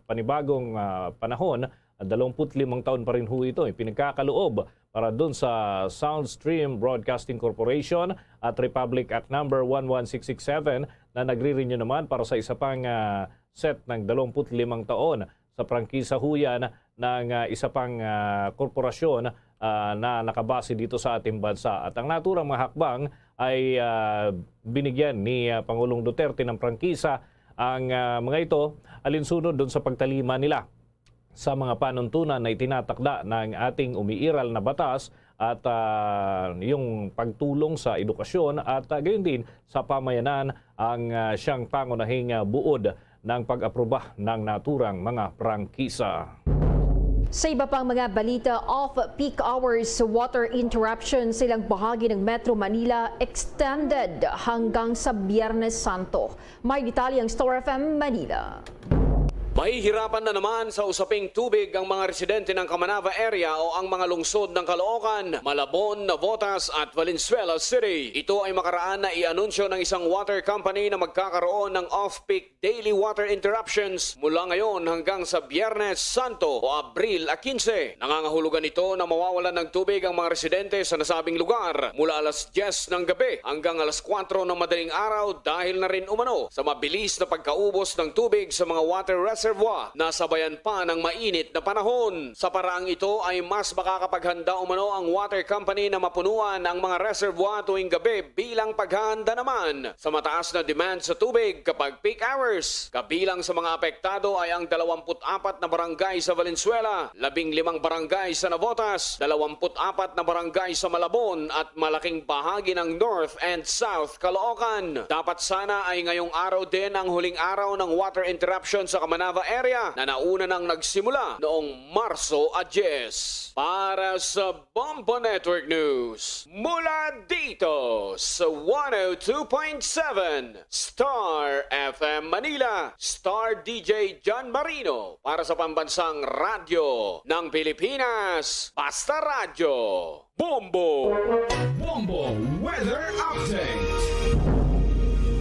panibagong panahon. 25 taon pa rin ho ito. Pinagkakaloob para dun sa Soundstream Broadcasting Corporation at Republic Act number 11667 na nagre-renew naman para sa isa pang set ng 25 taon sa prangkisa huyan ng isa pang korporasyon na nakabase dito sa ating bansa. At ang naturang mga hakbang ay binigyan ni Pangulong Duterte ng prangkisa ang mga ito alinsunod doon sa pagtalima nila sa mga panuntunan na itinatakda ng ating umiiral na batas at yung pagtulong sa edukasyon at gayon din sa pamayanan ang siyang pangunahing buod ng pag-aproba ng naturang mga prangkisa. Sa iba pang mga balita, off-peak hours water interruption silang bahagi ng Metro Manila extended hanggang sa Biyernes Santo. May detalye ang Star FM Manila. Mahihirapan na naman sa usaping tubig ang mga residente ng Camanava area o ang mga lungsod ng Caloocan, Malabon, Navotas at Valenzuela City. Ito ay makaraan na i-anunsyo ng isang water company na magkakaroon ng off-peak daily water interruptions mula ngayon hanggang sa Biyernes Santo o Abril 15. Nangangahulugan ito na mawawalan ng tubig ang mga residente sa nasabing lugar mula alas 10 ng gabi hanggang alas 4 ng madaling araw dahil na rin umano sa mabilis na pagkaubos ng tubig sa mga water reservoir na sabayan pa ng mainit na panahon. Sa paraang ito ay mas makakapaghanda umano ang water company na mapunuan ang mga reservoir tuwing gabi bilang paghahanda naman sa mataas na demand sa tubig kapag peak hours. Kabilang sa mga apektado ay ang 24 na barangay sa Valenzuela, 15 barangay sa Navotas, 24 na barangay sa Malabon at malaking bahagi ng North and South Caloocan. Dapat sana ay ngayong araw din ang huling araw ng water interruption sa Camanava area na nauna nang nagsimula noong Marso 10. Para sa Bombo Network News, mula dito sa 102.7 Star FM Manila, Star DJ John Marino para sa pambansang radyo ng Pilipinas, Basta Radyo, Bombo! Bombo Weather Update!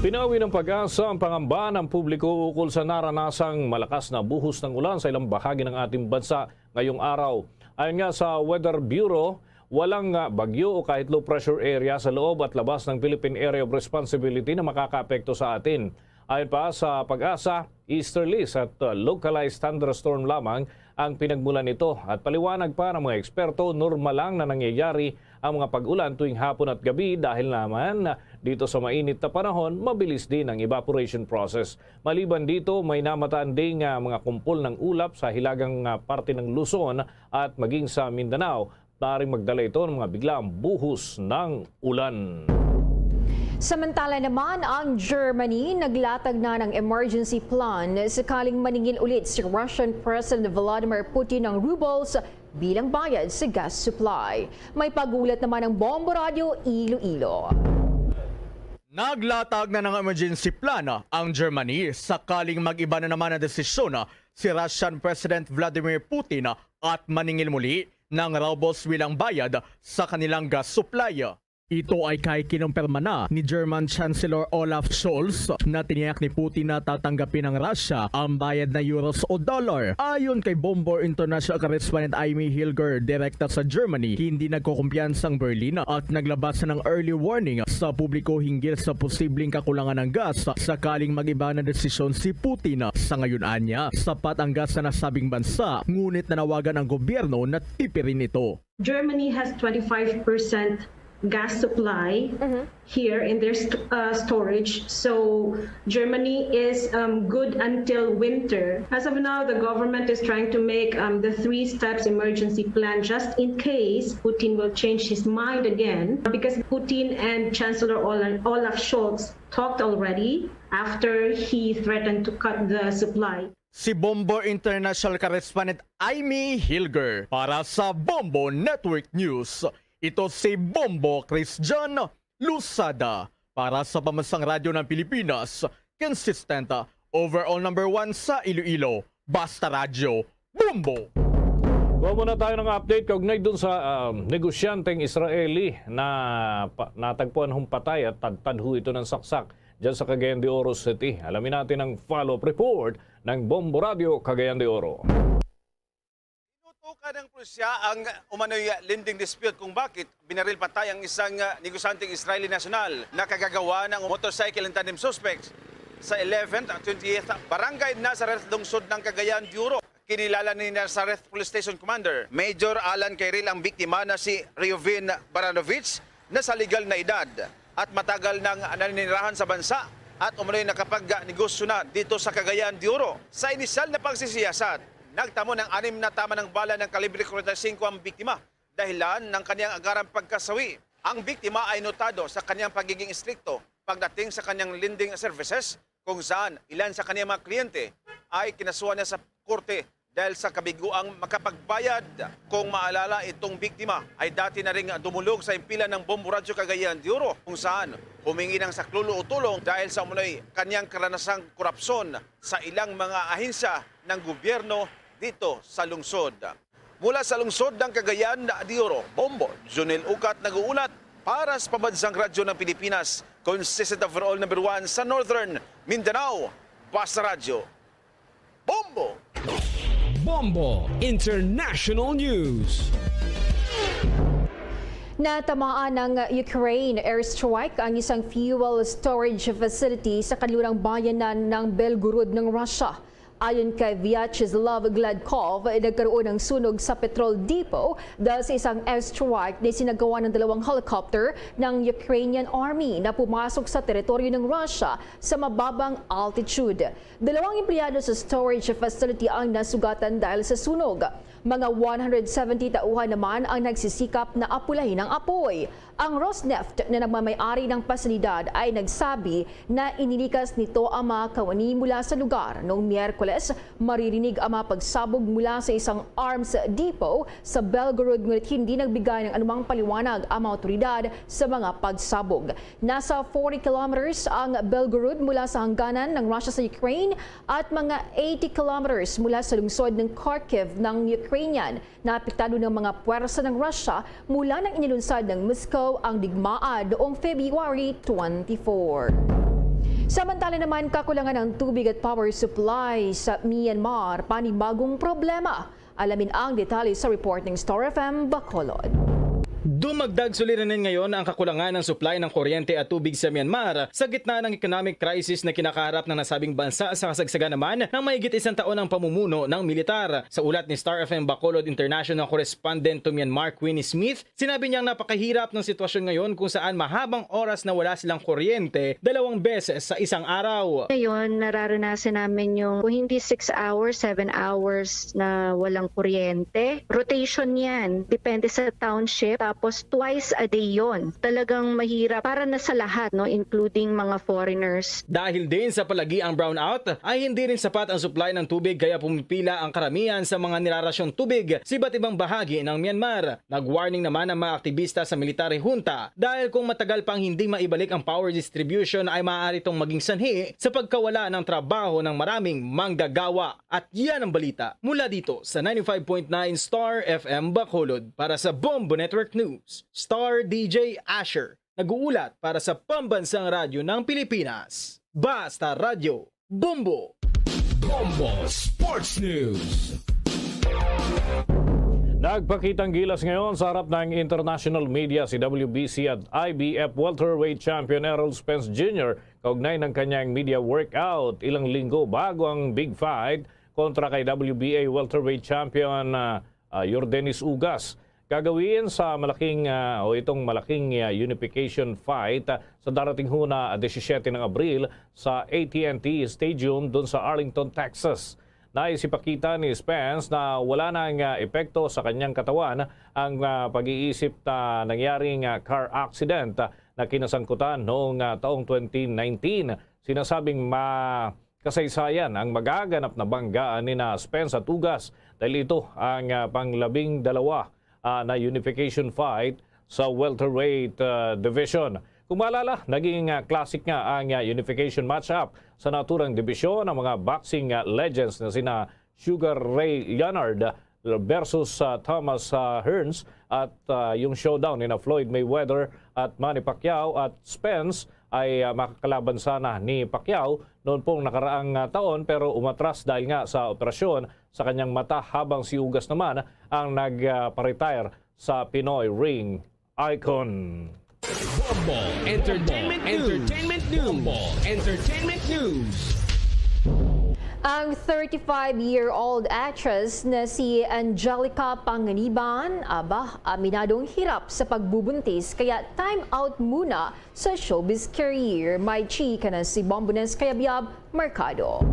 Pinawi ng Pag-asa ang pangamba ng publiko ukol sa naranasang malakas na buhos ng ulan sa ilang bahagi ng ating bansa ngayong araw. Ayon nga sa Weather Bureau, walang bagyo o kahit low pressure area sa loob at labas ng Philippine Area of Responsibility na makakaapekto sa atin. Ayon pa sa Pag-asa, easterlies at localized thunderstorm lamang ang pinagmulan nito at paliwanag pa ng mga eksperto, normal lang na nangyayari ang mga pag-ulan tuwing hapon at gabi dahil naman dito sa mainit na panahon, mabilis din ang evaporation process. Maliban dito, may namataan ding mga kumpol ng ulap sa hilagang parte ng Luzon at maging sa Mindanao. Maaaring magdala ito ng mga biglang buhos ng ulan. Samantala naman, ang Germany naglatag na ng emergency plan sakaling maningil ulit si Russian President Vladimir Putin ng rubles bilang bayad sa gas supply. May pagulat naman ng Bombo Radio Iloilo. Naglatag na ng emergency plan ang Germany sakaling mag-iba na naman ang desisyon si Russian President Vladimir Putin at maningil muli ng rubles bilang bayad sa kanilang gas supply. Ito ay kay kinumpirma na ni German Chancellor Olaf Scholz na tiniyak ni Putin na tatanggapin ng Russia ang bayad na euros o dollar. Ayon kay Bombo International Correspondent Amy Hilger, direkta sa Germany, hindi nagkukumpiyansa ang Berlin at naglabas ng early warning sa publiko hinggil sa posibleng kakulangan ng gas sakaling mag-iba na desisyon si Putin. Sa ngayon anya, sapat ang gas sa nasabing bansa, ngunit nanawagan ang gobyerno na tipirin ito. Germany has 25% gas supply here in their storage. So Germany is good until winter. As of now, the government is trying to make the 3 steps emergency plan just in case Putin will change his mind again, because Putin and Chancellor Olaf Scholz talked already after he threatened to cut the supply. Si Bombo International Correspondent Amy Hilger para sa Bombo Network News. Ito si Bombo Christian Lusada para sa Pambansang Radyo ng Pilipinas, consistent overall number 1 sa Iloilo, Basta Radyo, Bombo! Kuha muna tayo ng update kaugnay dun sa negosyanteng Israeli na natagpuan hong patay at tadtadho ito ng saksak dyan sa Cagayan de Oro City. Alamin natin ang follow-up report ng Bombo Radio Cagayan de Oro. Tinutukan ng pulisya ang umano'y lending dispute kung bakit binaril patay ang isang negosyanteng Israeli national na kagagawa ng motorcycle and tandem suspects sa 11th at 20th Barangay Nazareth, lungsod ng Cagayan de Oro. Kinilala ni Nazareth Police Station Commander Major Alan Kairil ang biktima na si Riovin Baranovich na sa legal na edad at matagal nang naninirahan sa bansa at umano'y nakapag-negosyo na dito sa Cagayan de Oro. Sa inisyal na pagsisiyasat, nagtamo ng 6 na tama ng bala ng kalibre 45 ang biktima dahilan ng kanyang agarang pagkasawi. Ang biktima ay notado sa kanyang pagiging istrikto pagdating sa kanyang lending services kung saan ilan sa kanyang mga kliyente ay kinasuhan niya sa korte dahil sa kabiguang makapagbayad. Kung maalala, itong biktima ay dati na ring dumulog sa impila ng Bombo Radyo Cagayan de Oro kung saan humingi ng saklulo o tulong dahil sa umunoy kanyang karanasang korupsyon sa ilang mga ahensya ng gobyerno dito sa lungsod. Mula sa lungsod ng Cagayan de Oro, Bombo Junel Ukat nag-uulat para sa Pambansang Radyo ng Pilipinas, consistent overall number 1 sa Northern Mindanao, Basta Radyo, Bombo! Bombo International News. Natamaan ng Ukraine airstrike ang isang fuel storage facility sa kanlurang bayanan ng Belgorod ng Russia. Ayon kay Vyacheslav Gladkov, nagkaroon ng sunog sa petrol depot dahil sa isang airstrike na sinagawa ng 2 helicopter ng Ukrainian Army na pumasok sa teritoryo ng Russia sa mababang altitude. 2 empleyado sa storage facility ang nasugatan dahil sa sunog. Mga 170 tauhan naman ang nagsisikap na apulahin ang apoy. Ang Rosneft na nagmamay-ari ng pasilidad ay nagsabi na inilikas nito ang mga kawani mula sa lugar. Noong Miyerkules, maririnig ang mga pagsabog mula sa isang arms depot sa Belgorod, ngunit hindi nagbigay ng anumang paliwanag ang mga otoridad sa mga pagsabog. Nasa 40 kilometers ang Belgorod mula sa hangganan ng Russia sa Ukraine at mga 80 kilometers mula sa lungsod ng Kharkiv ng Ukrainian. Naapektado ng mga puwersa ng Russia mula nang inilunsad ng Moscow ang digmaan noong February 24. Samantala naman, kakulangan ng tubig at power supply sa Myanmar, panibagong problema. Alamin ang detalye sa report ng Star FM Bacolod. Dumagdag suliranin ngayon ang kakulangan ng supply ng kuryente at tubig sa Myanmar sa gitna ng economic crisis na kinakaharap ng nasabing bansa sa kasagsagan naman ng mahigit 1 taon ng pamumuno ng militar. Sa ulat ni Star FM Bacolod International Correspondent to Myanmar Queenie Smith, sinabi niyang napakahirap ng sitwasyon ngayon kung saan mahabang oras na wala silang kuryente 2 beses sa isang araw. Ngayon, nararanasan namin yung kung hindi 6 hours, 7 hours na walang kuryente. Rotation yan. Depende sa township. Tapos twice a day yon. Talagang mahirap para na sa lahat, no, including mga foreigners. Dahil din sa palagi ang brownout, ay hindi rin sapat ang supply ng tubig kaya pumipila ang karamihan sa mga nilarasyong tubig sa iba't ibang bahagi ng Myanmar. Nag-warning naman ang mga aktivista sa military junta dahil kung matagal pang hindi maibalik ang power distribution ay maaari itong maging sanhi sa pagkawala ng trabaho ng maraming manggagawa. At yan ang balita mula dito sa 95.9 Star FM Bacolod para sa Bombo Network News. Star DJ Asher Nag-uulat para sa Pambansang Radyo ng Pilipinas. Basta Radio, Bombo! Bombo Sports News. Nagpakitang gilas ngayon sa harap ng international media si WBC at IBF welterweight champion Errol Spence Jr. kaugnay ng kanyang media workout ilang linggo bago ang big fight kontra kay WBA welterweight champion Yordenis Ugas. Gagawin sa itong malaking unification fight sa darating na 17 ng Abril sa AT&T Stadium doon sa Arlington, Texas. Naisipakita ni Spence na wala nang epekto sa kanyang katawan ang pag-iisip na nangyaring car accident na kinasangkutan noong taong 2019. Sinasabing kasaysayan ang magaganap na banggaan ni Spence at Ugas dahil ito ang pang-12 na unification fight sa welterweight division. Kung maalala, naging classic nga ang unification matchup sa naturang dibisyon ng mga boxing legends na sina Sugar Ray Leonard versus Thomas Hearns at yung showdown ni Floyd Mayweather at Manny Pacquiao at Spence ay makakalaban sana ni Pacquiao noon pong nakaraang taon pero umatras dahil nga sa operasyon sa kanyang mata habang si Ugas naman ang nagpa-retire sa Pinoy ring icon. Bombo Entertainment News. Ang 35-year-old actress na si Angelica Panganiban, aminadong hirap sa pagbubuntis kaya time out muna sa showbiz career. May chika na si Bombones Kayabyab Mercado.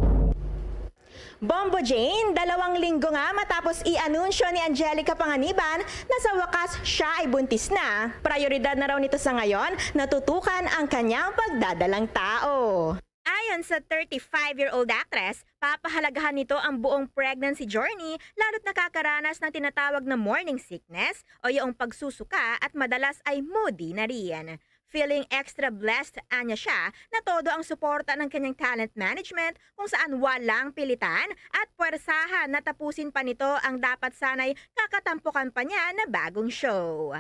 Bombo Jane, 2 linggo nga matapos i-anunsyo ni Angelica Panganiban na sa wakas siya ay buntis na. Prioridad na raw nito sa ngayon na tutukan ang kanyang pagdadalang tao. Ayon sa 35-year-old actress, papahalagahan nito ang buong pregnancy journey lalo't nakakaranas ng tinatawag na morning sickness o yung pagsusuka at madalas ay moody na riyan. Feeling extra blessed anya siya na todo ang suporta ng kanyang talent management kung saan walang pilitan at puwersahan na tapusin pa nito ang dapat sanay kakatampukan pa niya na bagong show.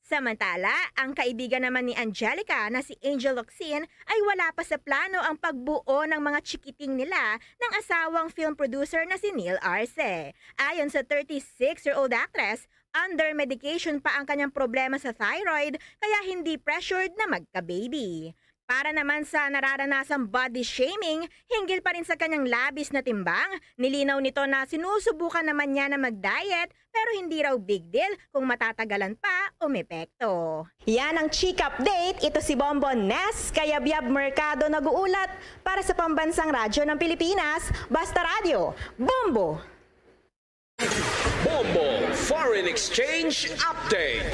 Samantala, ang kaibigan naman ni Angelica na si Angel Locsin ay wala pa sa plano ang pagbuo ng mga chikiting nila ng asawang film producer na si Neil Arce. Ayon sa 36-year-old actress, under medication pa ang kanyang problema sa thyroid kaya hindi pressured na magka-baby. Para naman sa nararanasang body shaming, hinggil pa rin sa kanyang labis na timbang, nilinaw nito na sinusubukan naman niya na mag-diet pero hindi raw big deal kung matatagalan pa umepekto. Yan ang Chika Update. Ito si Bombones Kayabyab Mercado nag-uulat para sa Pambansang Radyo ng Pilipinas. Basta Radio, Bombo! Bombo Foreign Exchange Update.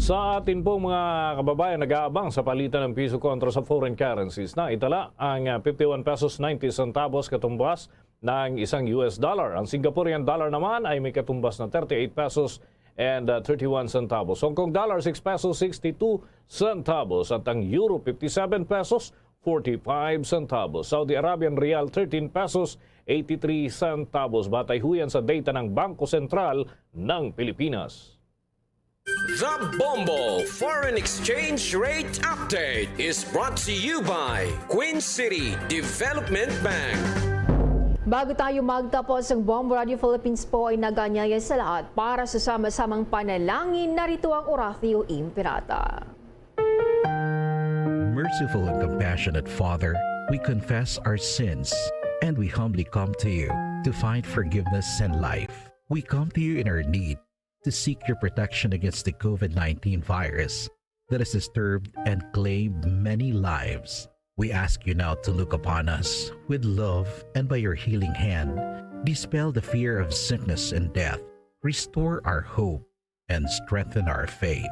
Sa atin pong mga kababayan nag-aabang sa palitan ng piso kontra sa foreign currencies na itala ang 51 pesos 90 centavos katumbas ng isang US dollar. Ang Singaporean dollar naman ay may katumbas na 38 pesos and 31 centavos. Hong Kong dollar 6 pesos 62 centavos at ang euro 57 pesos 45 centavos. Saudi Arabian rial 13 pesos 83 centavos. Batay huyan sa data ng Bangko Sentral ng Pilipinas. The Bombo Foreign Exchange Rate Update is brought to you by Queen City Development Bank. Bago tayo magtapos, ang Bombo Radio Philippines po ay naganyaya sa lahat para sa sama-samang panalangin. Narito ang Oratio Imperata. Merciful and compassionate Father, we confess our sins and we humbly come to you to find forgiveness and life. We come to you in our need to seek your protection against the COVID-19 virus that has disturbed and claimed many lives. We ask you now to look upon us with love and by your healing hand, dispel the fear of sickness and death, restore our hope, and strengthen our faith.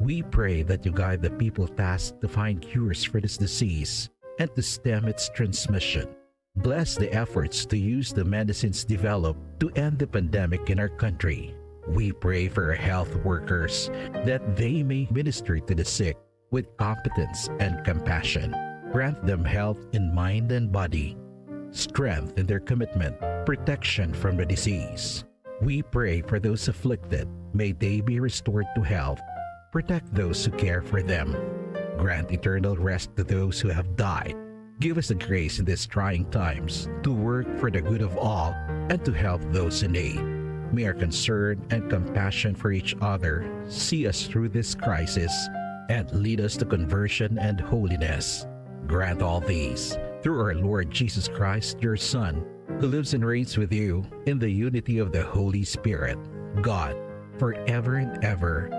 We pray that you guide the people tasked to find cures for this disease and to stem its transmission. Bless the efforts to use the medicines developed to end the pandemic in our country. We pray for our health workers that they may minister to the sick with competence and compassion. Grant them health in mind and body, strength in their commitment, protection from the disease. We pray for those afflicted. May they be restored to health. Protect those who care for them. Grant eternal rest to those who have died. Give us the grace in these trying times to work for the good of all and to help those in need. May our concern and compassion for each other see us through this crisis and lead us to conversion and holiness. Grant all these through our Lord Jesus Christ, your Son, who lives and reigns with you in the unity of the Holy Spirit, God, forever and ever.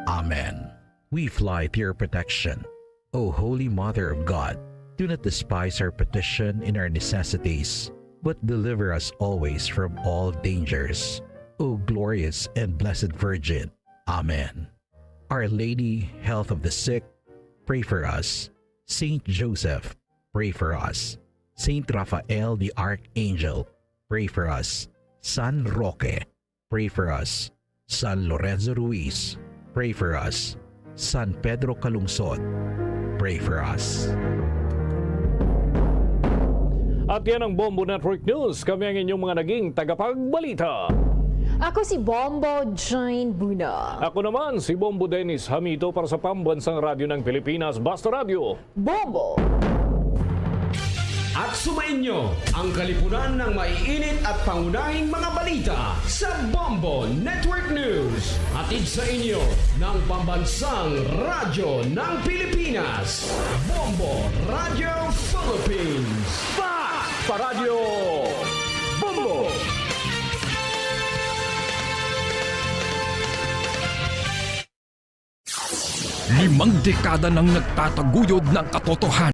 Amen. We fly to your protection. O Holy Mother of God, do not despise our petition in our necessities, but deliver us always from all dangers. O glorious and blessed Virgin. Amen. Our Lady, health of the sick, pray for us. Saint Joseph, pray for us. Saint Raphael the Archangel, pray for us. San Roque, pray for us. San Lorenzo Ruiz, pray for us. San Pedro Calungsod, pray for us. At yan ang Bombo Network News. Kami ang inyong mga naging tagapagbalita. Ako si Bombo Jane Buna. Ako naman si Bombo Dennis Hamito para sa Pambansang Radyo ng Pilipinas, Basta Radio. Bombo! At sumainyo ang kalipunan ng maiinit at pangunahing mga balita sa Bombo Network News. Hatid sa inyo ng Pambansang Radyo ng Pilipinas, Bombo Radio Philippines. Paradyo Bombo! Limang dekada nang nagtataguyod ng katotohanan.